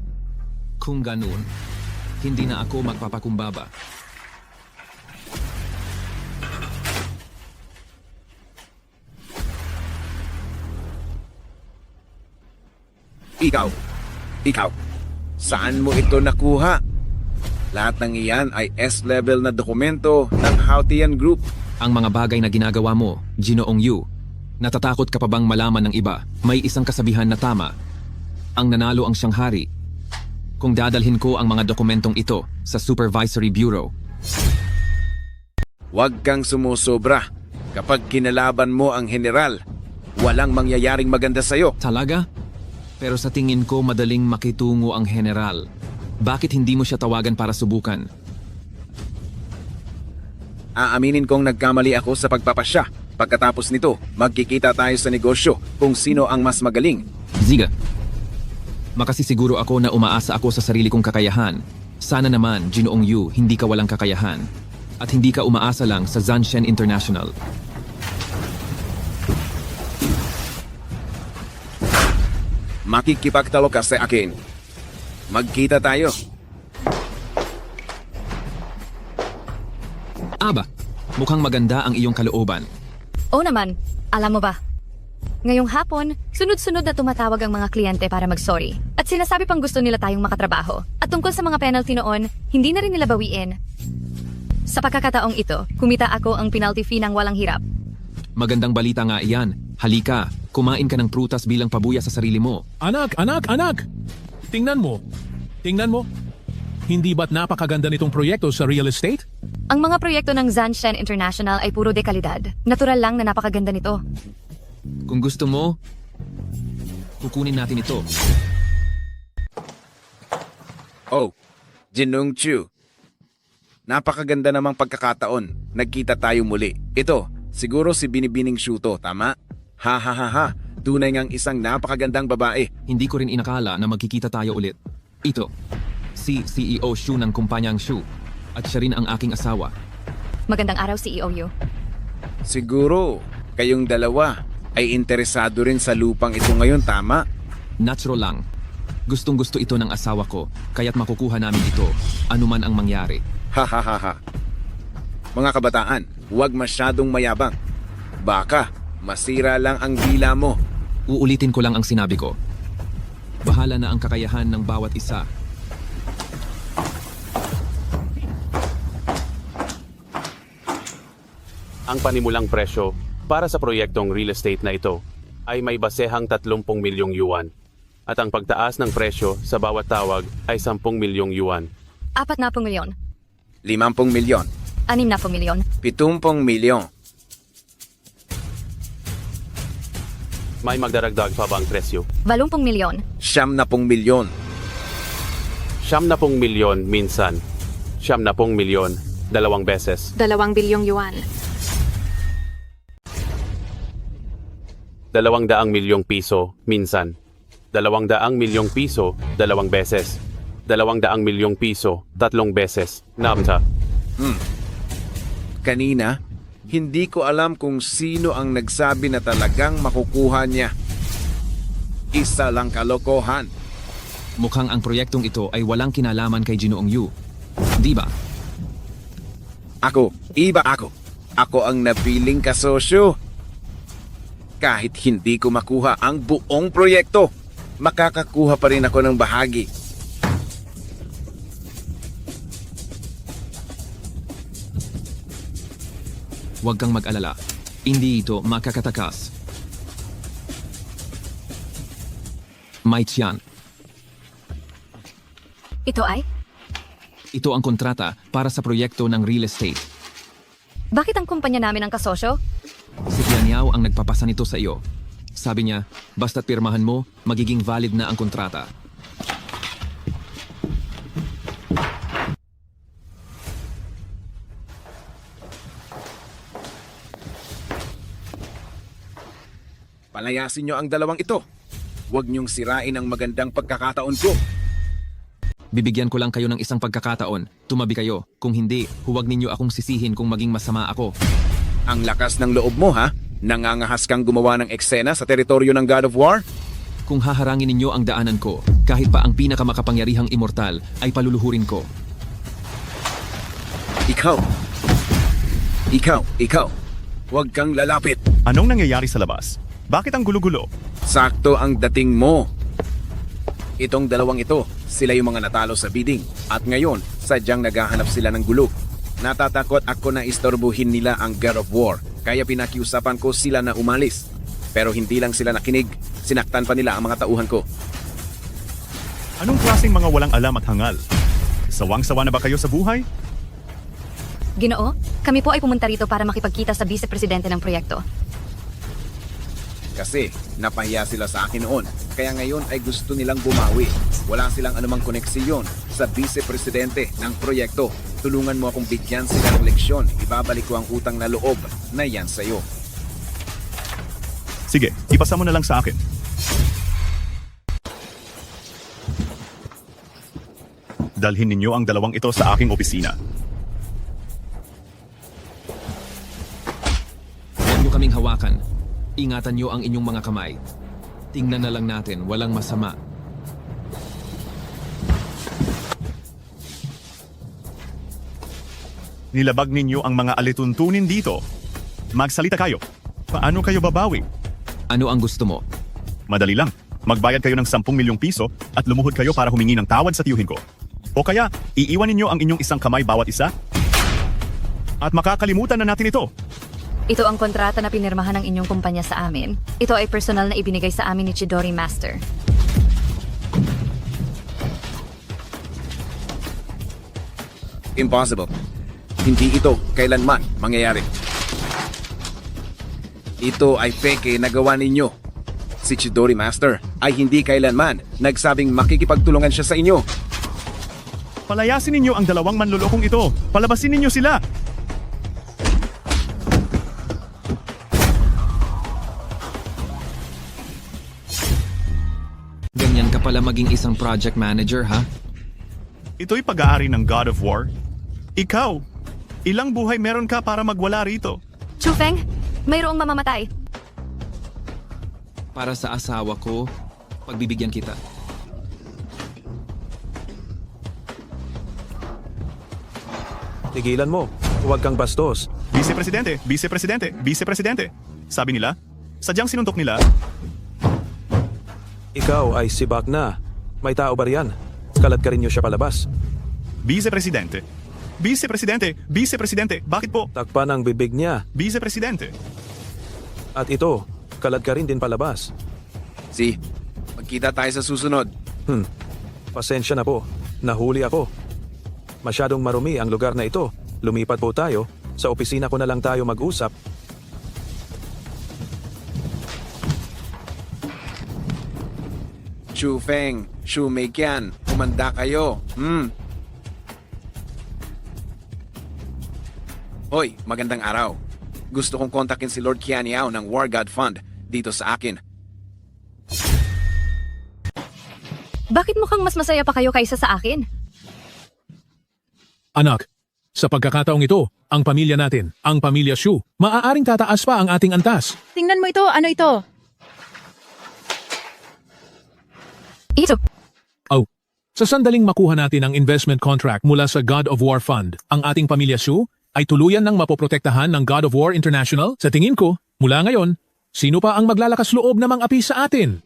Kung ganun, hindi na ako magpapakumbaba. Ikaw, saan mo ito nakuha? Lahat ng iyan ay S-level na dokumento ng Hautian Group. Ang mga bagay na ginagawa mo, Ginoong Yu, natatakot ka pa bang malaman ng iba? May isang kasabihan na tama. Ang nanalo ang siyang hari. Kung dadalhin ko ang mga dokumentong ito sa Supervisory Bureau. Huwag kang sumusobra. Kapag kinalaban mo ang general, walang mangyayaring maganda sa'yo. Talaga? Pero sa tingin ko madaling makitungo ang general. Bakit hindi mo siya tawagan para subukan? Aaminin kong nagkamali ako sa pagpapasya. Pagkatapos nito, magkikita tayo sa negosyo kung sino ang mas magaling. Ziga. Makasisiguro ako na umaasa ako sa sarili kong kakayahan. Sana naman, Ginoong Yu, hindi ka walang kakayahan. At hindi ka umaasa lang sa Zanshen International. Makikipagtalo ka sa akin. Magkita tayo. Aba, mukhang maganda ang iyong kalooban. Oo naman, alam mo ba? Ngayong hapon, sunod-sunod na tumatawag ang mga kliyente para mag-sorry. At sinasabi pang gusto nila tayong makatrabaho. At tungkol sa mga penalty noon, hindi na rin nila bawiin. Sa pagkakataong ito, kumita ako ang penalty fee ng walang hirap. Magandang balita nga iyan. Halika, kumain ka ng prutas bilang pabuya sa sarili mo. Anak! Tingnan mo. Hindi ba't napakaganda nitong proyekto sa real estate? Ang mga proyekto ng Zanshen International ay puro dekalidad. Natural lang na napakaganda nito. Kung gusto mo, kukunin natin ito. Oh, Jinung Chu. Napakaganda namang pagkakataon. Nagkita tayo muli. Ito, siguro si Binibining Shu to, tama? Ha. Tunay ngang isang napakagandang babae. Hindi ko rin inakala na magkikita tayo ulit. Ito, si CEO Shu ng kumpanyang Shu. At siya rin ang aking asawa. Magandang araw, CEO Yu. Siguro, kayong dalawa ay interesado rin sa lupang ito ngayon, tama? Natural lang. Gustong-gusto ito ng asawa ko, kaya't makukuha namin ito, anuman ang mangyari. Ha. Mga kabataan, huwag masyadong mayabang. Baka, masira lang ang dila mo. Uulitin ko lang ang sinabi ko. Bahala na ang kakayahan ng bawat isa. Ang panimulang presyo para sa proyektong real estate na ito ay may basehang 30 milyong yuan at ang pagtaas ng presyo sa bawat tawag ay 10 milyong yuan. 40 milyon. 50 milyon. 60 milyon. 70 milyon. May magdaragdag pa ba ang presyo? 80 milyon. 70 milyon. 70 milyon minsan. 70 milyon, 2 beses. 2 bilyong yuan. 200 milyong piso minsan. 200 milyong piso, 2 beses. 200 milyong piso, 3 beses. Namta. Kanina, hindi ko alam kung sino ang nagsabi na talagang makukuha niya. Isa lang kalokohan. Mukhang ang proyektong ito ay walang kinalaman kay Ginoong Yu. Di ba? Iba ako. Ako ang napiling kasosyo. Kahit hindi ko makuha ang buong proyekto, makakakuha pa rin ako ng bahagi. Huwag kang mag-alala. Hindi ito makakatakas. Mai Qian, Ito ay? ito ang kontrata para sa proyekto ng real estate. Bakit ang kumpanya namin ang kasosyo? Si Tian Yao ang nagpapasa nito sa iyo. Sabi niya, basta't pirmahan mo, magiging valid na ang kontrata. Palayasin niyo ang dalawang ito. Huwag niyong sirain ang magandang pagkakataon ko. Bibigyan ko lang kayo ng isang pagkakataon. Tumabi kayo. Kung hindi, huwag ninyo akong sisihin kung maging masama ako. Ang lakas ng loob mo, ha? Nangangahas kang gumawa ng eksena sa teritoryo ng God of War? Kung haharangin ninyo ang daanan ko, kahit pa ang pinakamakapangyarihang immortal, ay paluluhurin ko. Ikaw. Huwag kang lalapit. Anong nangyayari sa labas? Bakit ang gulo-gulo? Sakto ang dating mo. Itong dalawang ito, sila yung mga natalo sa bidding. At ngayon, sadyang naghahanap sila ng gulo. Natatakot ako na istorbuhin nila ang God of War. Kaya pinakiusapan ko sila na umalis. Pero hindi lang sila nakinig. Sinaktan pa nila ang mga tauhan ko. Anong klaseng mga walang alam at hangal? Sawang-sawa na ba kayo sa buhay? Ginoo, kami po ay pumunta rito para makipagkita sa vice-presidente ng proyekto. Kasi napahiya sila sa akin noon. Kaya ngayon ay gusto nilang bumawi. Wala silang anumang koneksyon sa vice-presidente ng proyekto. Tulungan mo akong bigyan sila ng leksyon. Ibabalik ko ang utang na loob na yan sa'yo. Sige, ipasa mo na lang sa akin. Dalhin ninyo ang dalawang ito sa aking opisina. Huwag nyo kaming hawakan. Ingatan nyo ang inyong mga kamay. Tingnan na lang natin, walang masama. Nilabag ninyo ang mga alituntunin dito. Magsalita kayo. Paano kayo babawi? Ano ang gusto mo? Madali lang. Magbayad kayo ng 10 milyong piso at lumuhod kayo para humingi ng tawad sa tiyuhin ko. O kaya, iiwan ninyo ang inyong isang kamay bawat isa? At makakalimutan na natin ito. Ito ang kontrata na pinirmahan ng inyong kumpanya sa amin. Ito ay personal na ibinigay sa amin ni Chidori Master. Impossible. Hindi ito kailanman mangyayari. Ito ay peke na gawa ninyo. Si Chidori Master ay hindi kailanman nagsabing makikipagtulungan siya sa inyo. Palayasin ninyo ang dalawang manlolokong ito. Palabasin ninyo sila. Ganyan ka pala maging isang project manager, ha? Ito'y pag-aari ng God of War. Ikaw, ilang buhay meron ka para magwala rito? Chufeng, mayroong mamamatay. Para sa asawa ko, pagbibigyan kita. Tigilan mo. Huwag kang bastos. Vice-presidente, vice-presidente, vice-presidente. Sabi nila, sadyang sinuntok nila. Ikaw ay sibak na. May tao ba riyan? Kalat ka rin niyo siya palabas. Vice-presidente. Vice-presidente, vice-presidente, bakit po? Takpan ang bibig niya. Vice-presidente. At ito, kalat ka rin din palabas. Magkita tayo sa susunod. Pasensya na po. Nahuli ako. Masyadong marumi ang lugar na ito. Lumipat po tayo. Sa opisina ko na lang tayo mag-usap. Chu Feng, Shu Meikian, humanda kayo. Hoy, magandang araw. Gusto kong kontakin si Lord Qian Yao ng War God Fund dito sa akin. Bakit mukhang mas masaya pa kayo kaysa sa akin? Anak, sa pagkakataong ito, ang pamilya natin, ang pamilya Shu, maaaring tataas pa ang ating antas. Tingnan mo ito, ano ito? Ito. Oh, sa sandaling makuha natin ang investment contract mula sa God of War Fund, ang ating pamilya Shu ay tuluyan ng mapoprotektahan ng God of War International. Sa tingin ko, mula ngayon, sino pa ang maglalakas loob na mang-api sa atin?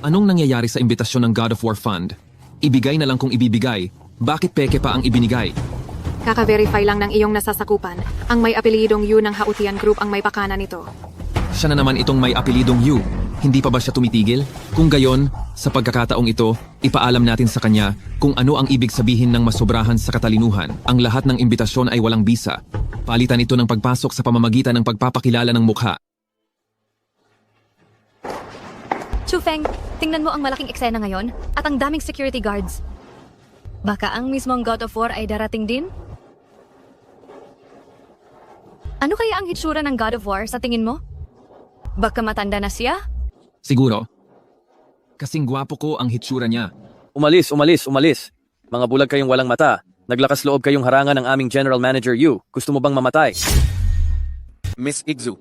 Anong nangyayari sa imbitasyon ng God of War Fund? Ibigay na lang kung ibibigay. Bakit peke pa ang ibinigay? Kaka-verify lang ng iyong nasasakupan. Ang may apelidong Yu ng Hautian Group ang may pakana nito. Siya na naman itong may apelidong Yu. Hindi pa ba siya tumitigil? Kung gayon, sa pagkakataong ito, ipaalam natin sa kanya kung ano ang ibig sabihin ng masobrahan sa katalinuhan. Ang lahat ng imbitasyon ay walang bisa. Palitan ito ng pagpasok sa pamamagitan ng pagpapakilala ng mukha. Chufeng, tingnan mo ang malaking eksena ngayon at ang daming security guards. Baka ang mismong God of War ay darating din? Ano kaya ang hitsura ng God of War sa tingin mo? Baka matanda na siya? Siguro. Kasing gwapo ko ang hitsura niya. Umalis, umalis, umalis. Mga bulag kayong walang mata. Naglakas loob kayong harangan ng aming General Manager Yu. Gusto mo bang mamatay? Miss Igzu,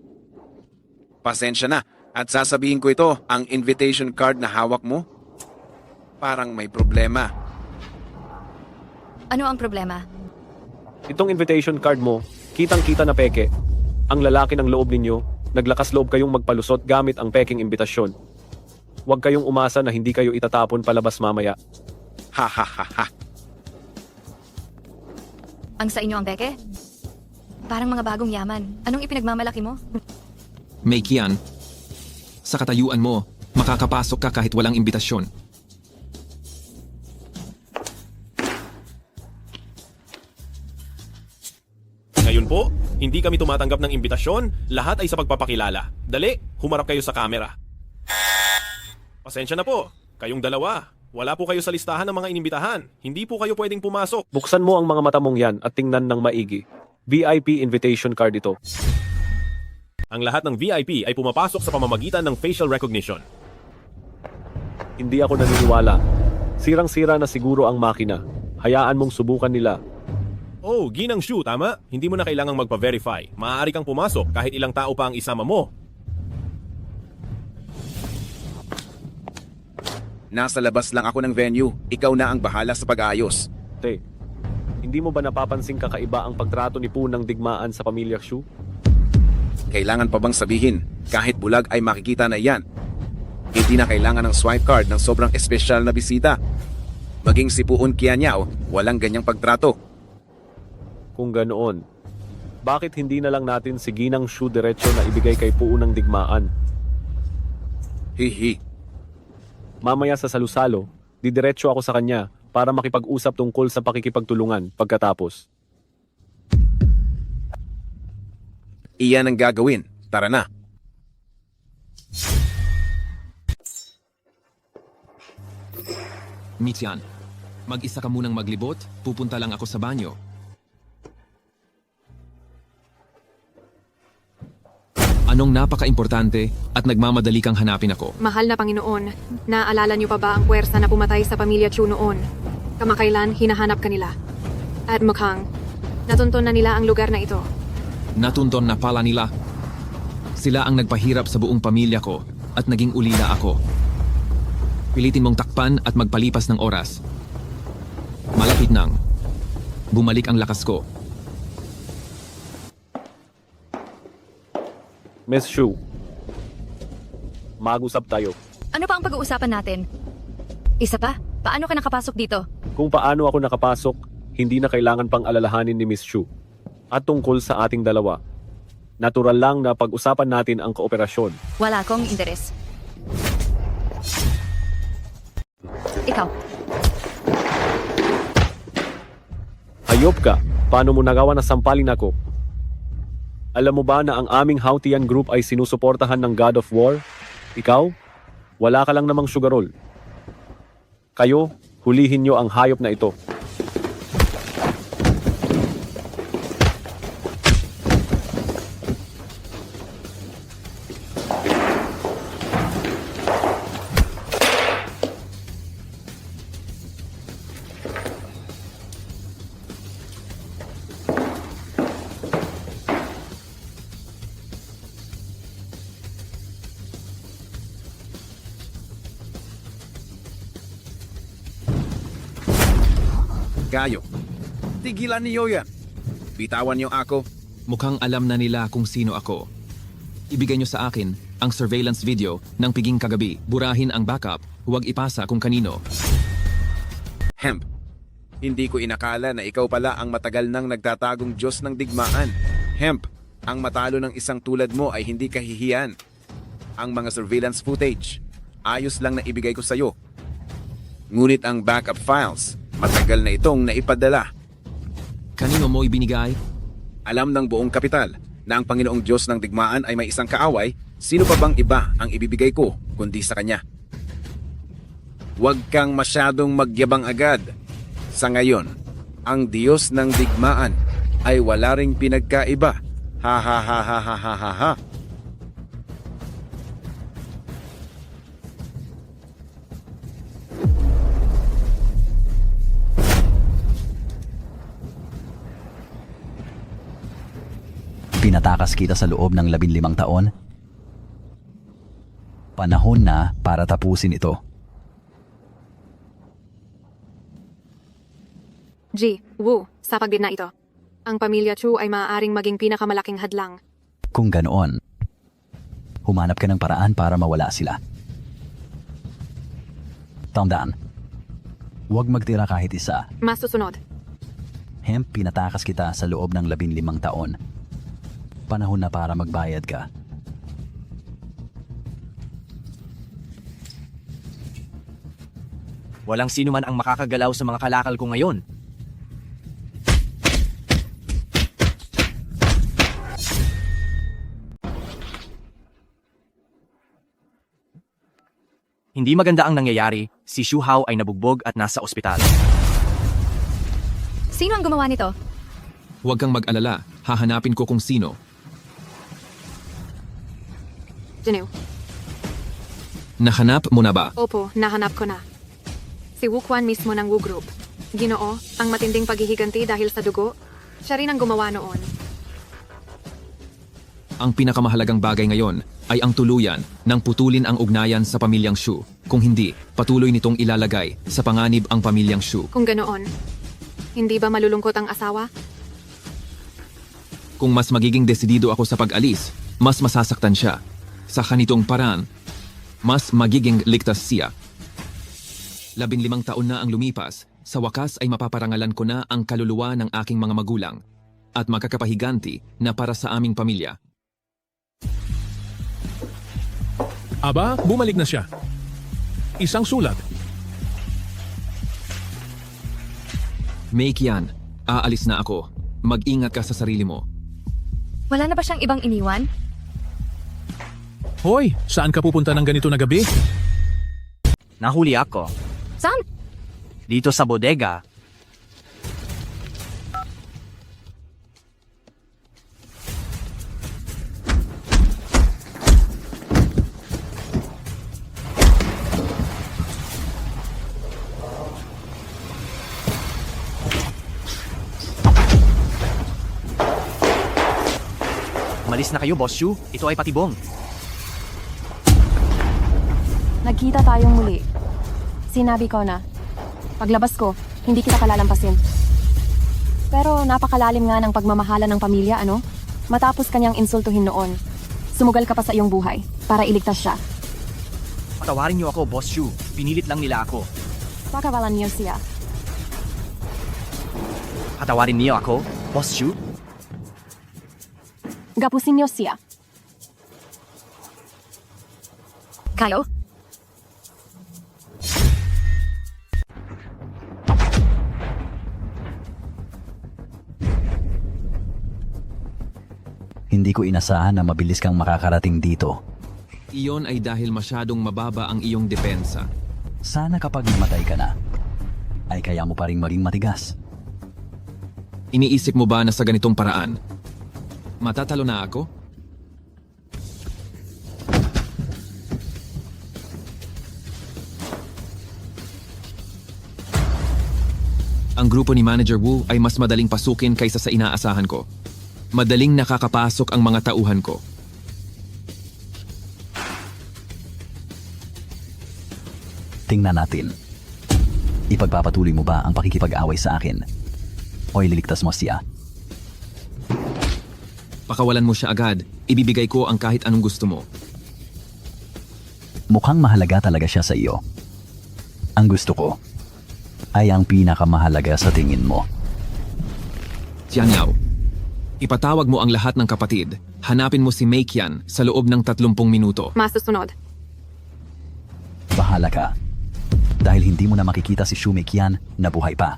pasensya na. At sasabihin ko ito, ang invitation card na hawak mo, parang may problema. Ano ang problema? Itong invitation card mo, kitang-kita na peke. Ang lalaki ng loob ninyo, naglakas loob kayong magpalusot gamit ang peking imbitasyon. Huwag kayong umasa na hindi kayo itatapon palabas mamaya. Ha ha ha ha. Ang sa inyo ang beke? Parang mga bagong yaman. Anong ipinagmamalaki mo? Meikian, sa katayuan mo, makakapasok ka kahit walang imbitasyon. Ngayon po, hindi kami tumatanggap ng imbitasyon, lahat ay sa pagpapakilala. Dali, humarap kayo sa kamera. Pasensya na po, kayong dalawa. Wala po kayo sa listahan ng mga inimbitahan. Hindi po kayo pwedeng pumasok. Buksan mo ang mga mata mong yan at tingnan ng maigi. VIP invitation card ito. Ang lahat ng VIP ay pumapasok sa pamamagitan ng facial recognition. Hindi ako naniniwala. Sirang-sira na siguro ang makina. Hayaan mong subukan nila. Oh, Ginang Shu, tama? Hindi mo na kailangang magpa-verify. Maaari kang pumasok kahit ilang tao pa ang isama mo. Nasa labas lang ako ng venue. Ikaw na ang bahala sa pag-ayos. Hindi mo ba napapansing kakaiba ang pagtrato ni Poo ng digmaan sa pamilya Shu? Kailangan pa bang sabihin, kahit bulag ay makikita na iyan? Hindi na kailangan ng swipe card ng sobrang espesyal na bisita. Maging si Puun Qianyao, walang ganyang pagtrato. Kung ganoon, bakit hindi na lang natin si Ginang Shu diretso na ibigay kay Poo ng digmaan? Hihi. Mamaya sa salusalo, didiretso ako sa kanya para makipag-usap tungkol sa pakikipagtulungan pagkatapos. Iyan ang gagawin. Tara na. Michian, mag-isa ka munang maglibot, pupunta lang ako sa banyo. Anong napaka-importante at nagmamadali kang hanapin ako? Mahal na Panginoon, naaalala niyo pa ba ang puwersa na pumatay sa pamilya Chu noon? Kamakailan hinahanap kanila. At mukhang, natunton na nila ang lugar na ito. Natunton na pala nila. Sila ang nagpahirap sa buong pamilya ko at naging ulila ako. Pilitin mong takpan at magpalipas ng oras. Malapit nang bumalik ang lakas ko. Miss Shu, mag-usap tayo. Ano pa ang pag-uusapan natin? Isa pa, paano ka nakapasok dito? Kung paano ako nakapasok, hindi na kailangan pang alalahanin ni Miss Shu. At tungkol sa ating dalawa, natural lang na pag-usapan natin ang kooperasyon. Wala akong interes. Ikaw. Hayop ka, paano mo nagawa na sampalin ako? Alam mo ba na ang aming Hautian Group ay sinusuportahan ng God of War? Ikaw? Wala ka lang namang sugarol. Kayo, hulihin nyo ang hayop na ito. Kayo, tigilan niyo yan. Bitawan niyo ako. Mukhang alam na nila kung sino ako. Ibigay niyo sa akin ang surveillance video ng piging kagabi. Burahin ang backup, huwag ipasa kung kanino. Hemp, hindi ko inakala na ikaw pala ang matagal nang nagtatagong Diyos ng digmaan. Hemp, ang matalo ng isang tulad mo ay hindi kahihiyan. Ang mga surveillance footage, ayos lang na ibigay ko sa'yo. Ngunit ang backup files, matagal na itong naipadala. Kanino mo ibinigay? Alam ng buong kapital na ang Panginoong Diyos ng digmaan ay may isang kaaway, sino pa bang iba ang ibibigay ko kundi sa Kanya? Huwag kang masyadong magyabang agad. Sa ngayon, ang Diyos ng digmaan ay wala ring pinagkaiba. Ha ha ha ha ha ha ha ha. Pinatakas kita sa loob ng 15 taon. Panahon na para tapusin ito. G. Wu, sa pagdid na ito. Ang pamilya Chu ay maaaring maging pinakamalaking hadlang. Kung ganoon, humanap ka ng paraan para mawala sila. Tandaan, huwag magtira kahit isa. Mas susunod. Hemp, pinatakas kita sa loob ng 15 taon. Panahon na para magbayad ka. Walang sino man ang makakagalaw sa mga kalakal ko ngayon. Hindi maganda ang nangyayari. Si Shu Hao ay nabugbog at nasa ospital. Sino ang gumawa nito? Huwag kang mag-alala, hahanapin ko kung sino. Jinew. Nahanap mo na ba? Opo, nahanap ko na. Si Wu Quan mismo ng Wu Group. Ginoo, ang matinding paghihiganti dahil sa dugo, siya rin ang gumawa noon. Ang pinakamahalagang bagay ngayon ay ang tuluyan ng putulin ang ugnayan sa pamilyang Shu. Kung hindi, patuloy nitong ilalagay sa panganib ang pamilyang Shu. Kung ganoon, Hindi ba malulungkot ang asawa? Kung mas magiging desidido ako sa pag-alis, mas masasaktan siya. Sa kanitong paraan, mas magiging ligtas siya. 15 taon na ang lumipas, sa wakas ay mapaparangalan ko na ang kaluluwa ng aking mga magulang at makakapahiganti na para sa aming pamilya. Aba, bumalik na siya. Isang sulat. Meikian, aalis na ako. Mag-ingat ka sa sarili mo. Wala na ba siyang ibang iniwan? Hoy, saan ka pupunta ng ganito na gabi? Nahuli ako. Saan? Dito sa bodega. Malis na kayo, Boss Shu. Ito ay patibong. Nagkita tayong muli. Sinabi ko na, paglabas ko, hindi kita palalampasin. Pero napakalalim nga ng pagmamahala ng pamilya, ano? Matapos kanyang insultuhin noon, sumugal ka pa sa iyong buhay para iligtas siya. Patawarin niyo ako, Boss Shu. Pinilit lang nila ako. Pakawalan niyo siya. Patawarin niyo ako, Boss Shu. Gapusin niyo siya. Kayo? Hindi ko inasahan na mabilis kang makakarating dito. Iyon ay dahil masyadong mababa ang iyong depensa. Sana kapag namatay ka na, ay kaya mo pa rin maging matigas. Iniisip mo ba na sa ganitong paraan, matatalo na ako? Ang grupo ni Manager Wu ay mas madaling pasukin kaysa sa inaasahan ko. Madaling nakakapasok ang mga tauhan ko. Tingnan natin. Ipagpapatuloy mo ba ang pakikipag-away sa akin? O ililigtas mo siya? Pakawalan mo siya agad, ibibigay ko ang kahit anong gusto mo. Mukhang mahalaga talaga siya sa iyo. Ang gusto ko ay ang pinakamahalaga sa tingin mo. Tianyao, ipatawag mo ang lahat ng kapatid. Hanapin mo si Meikian sa loob ng 30 minuto. Masusunod. Bahala ka. Dahil hindi mo na makikita si Shu Meikian na buhay pa.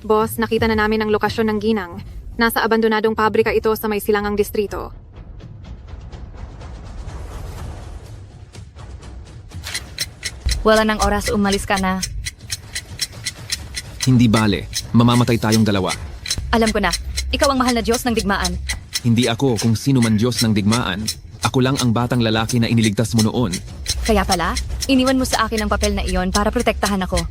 Boss, nakita na namin ang lokasyon ng ginang. Nasa abandonadong pabrika ito sa may silangang distrito. Wala nang oras, umalis ka na. Hindi bale, mamamatay tayong dalawa. Alam ko na, ikaw ang mahal na Diyos ng digmaan. Hindi ako kung sino man Diyos ng digmaan. Ako lang ang batang lalaki na iniligtas mo noon. Kaya pala, iniwan mo sa akin ang papel na iyon para protektahan ako.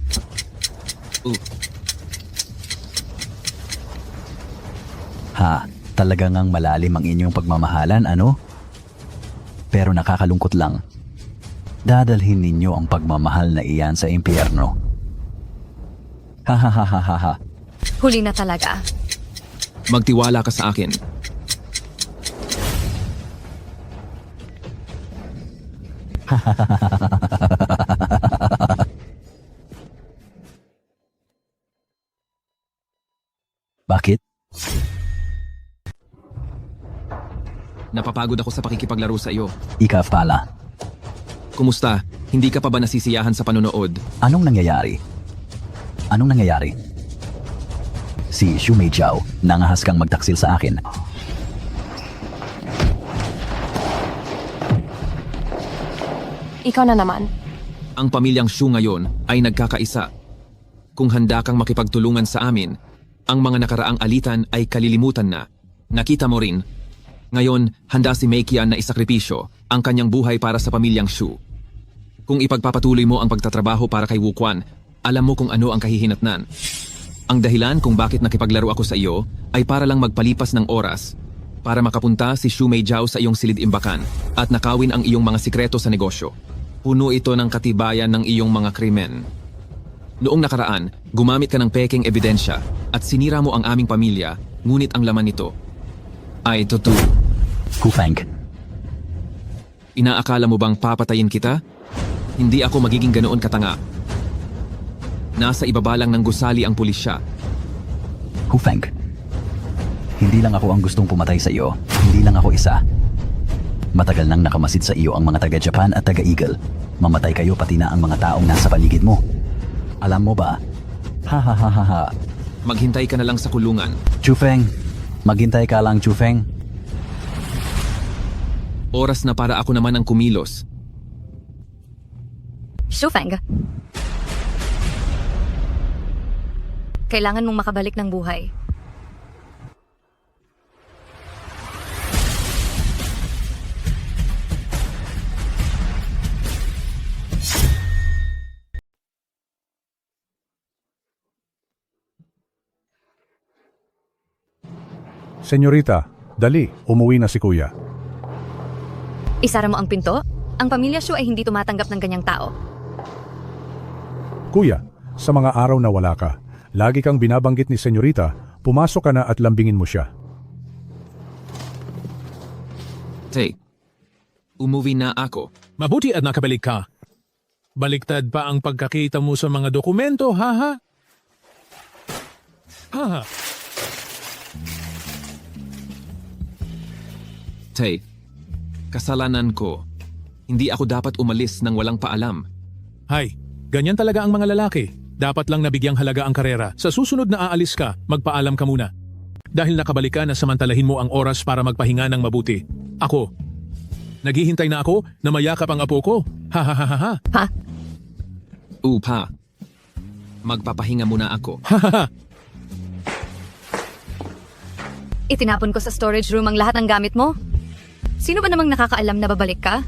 Ha, talaga ngang malalim ang inyong pagmamahalan, ano? Pero nakakalungkot lang. Dadalhin ninyo ang pagmamahal na iyan sa impyerno. Ha. Huli na talaga. Magtiwala ka sa akin. Bakit? Napapagod ako sa pakikipaglaro sa iyo. Ikaw pala. Kumusta? Hindi ka pa ba nasisiyahan sa panonood? Anong nangyayari? Si Shu Meijiao, nangahas kang magtaksil sa akin. Ikaw na naman. Ang pamilyang Shu ngayon ay nagkakaisa. Kung handa kang makipagtulungan sa amin, ang mga nakaraang alitan ay kalilimutan na. Nakita mo rin. Ngayon, handa si Meikian na isakripisyo ang kanyang buhay para sa pamilyang Shu. Kung ipagpapatuloy mo ang pagtatrabaho para kay Wu Quan, alam mo kung ano ang kahihinatnan. Ang dahilan kung bakit nakipaglaro ako sa iyo ay para lang magpalipas ng oras, para makapunta si Xu Meijiao sa iyong silid-imbakan at nakawin ang iyong mga sikreto sa negosyo. Puno ito ng katibayan ng iyong mga krimen. Noong nakaraan, gumamit ka ng peking ebidensya at sinira mo ang aming pamilya, ngunit ang laman nito ay totoo. Hufeng, Inaakala mo bang papatayin kita? Hindi ako magiging ganoon katanga. Nasa ibaba lang ng gusali ang pulisya. Hufeng. Hindi lang ako ang gustong pumatay sa iyo. Hindi lang ako isa. Matagal nang nakamasid sa iyo ang mga taga-Japan at taga-Eagle. Mamatay kayo pati na ang mga taong nasa paligid mo. Alam mo ba? Ha ha ha ha ha. Maghintay ka na lang sa kulungan. Chufeng, maghintay ka lang, Chufeng. Oras na para ako naman ang kumilos. Shufeng. Kailangan mong makabalik ng buhay. Senyorita, dali, umuwi na si kuya. Isara mo ang pinto? Ang pamilya Xu ay hindi tumatanggap ng ganyang tao. Kuya, sa mga araw na wala ka, lagi kang binabanggit ni senyorita, pumasok ka na at lambingin mo siya. Hey, umuwi na ako. Mabuti at nakabalik ka. Baliktad pa ang pagkakita mo sa mga dokumento, haha. Haha. Tay, kasalanan ko. Hindi ako dapat umalis nang walang paalam. Hay, ganyan talaga ang mga lalaki. Dapat lang nabigyang halaga ang karera. Sa susunod na aalis ka, magpaalam ka muna. Dahil nakabalik ka na samantalahin mo ang oras para magpahinga ng mabuti. Ako. Naghihintay na ako na mayakap ang apo ko. Ha ha ha ha ha. Ha? Upa. Magpapahinga muna ako. Ha ha ha. Itinapon ko sa storage room ang lahat ng gamit mo. Sino ba namang nakakaalam na babalik ka?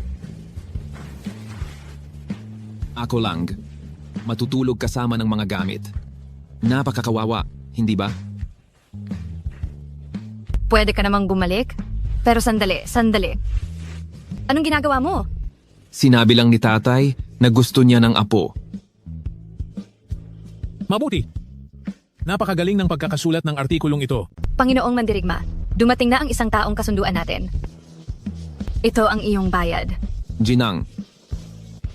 Ako lang. Matutulog kasama ng mga gamit. Napakakawawa, hindi ba? Pwede ka namang bumalik? Pero sandali. Anong ginagawa mo? Sinabi lang ni tatay na gusto niya ng apo. Mabuti. Napakagaling ng pagkakasulat ng artikulong ito. Panginoong Mandirigma, dumating na ang isang taong kasunduan natin. Ito ang iyong bayad. Ginang,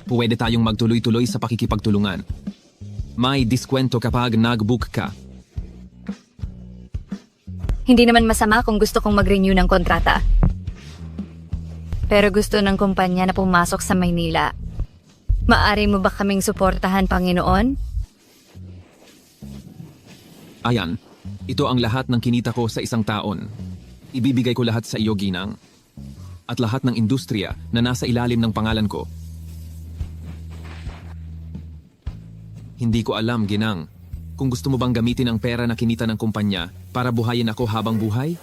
pwede tayong magtuloy-tuloy sa pakikipagtulungan. May diskwento kapag nag-book ka. Hindi naman masama kung gusto kong mag-renew ng kontrata. Pero gusto ng kumpanya na pumasok sa Maynila. Maari mo ba kaming suportahan, Panginoon? Ayan, ito ang lahat ng kinita ko sa isang taon. Ibibigay ko lahat sa iyo, Ginang. At lahat ng industriya na nasa ilalim ng pangalan ko. Hindi ko alam, Ginang, kung gusto mo bang gamitin ang pera na kinita ng kumpanya para buhayin ako habang buhay?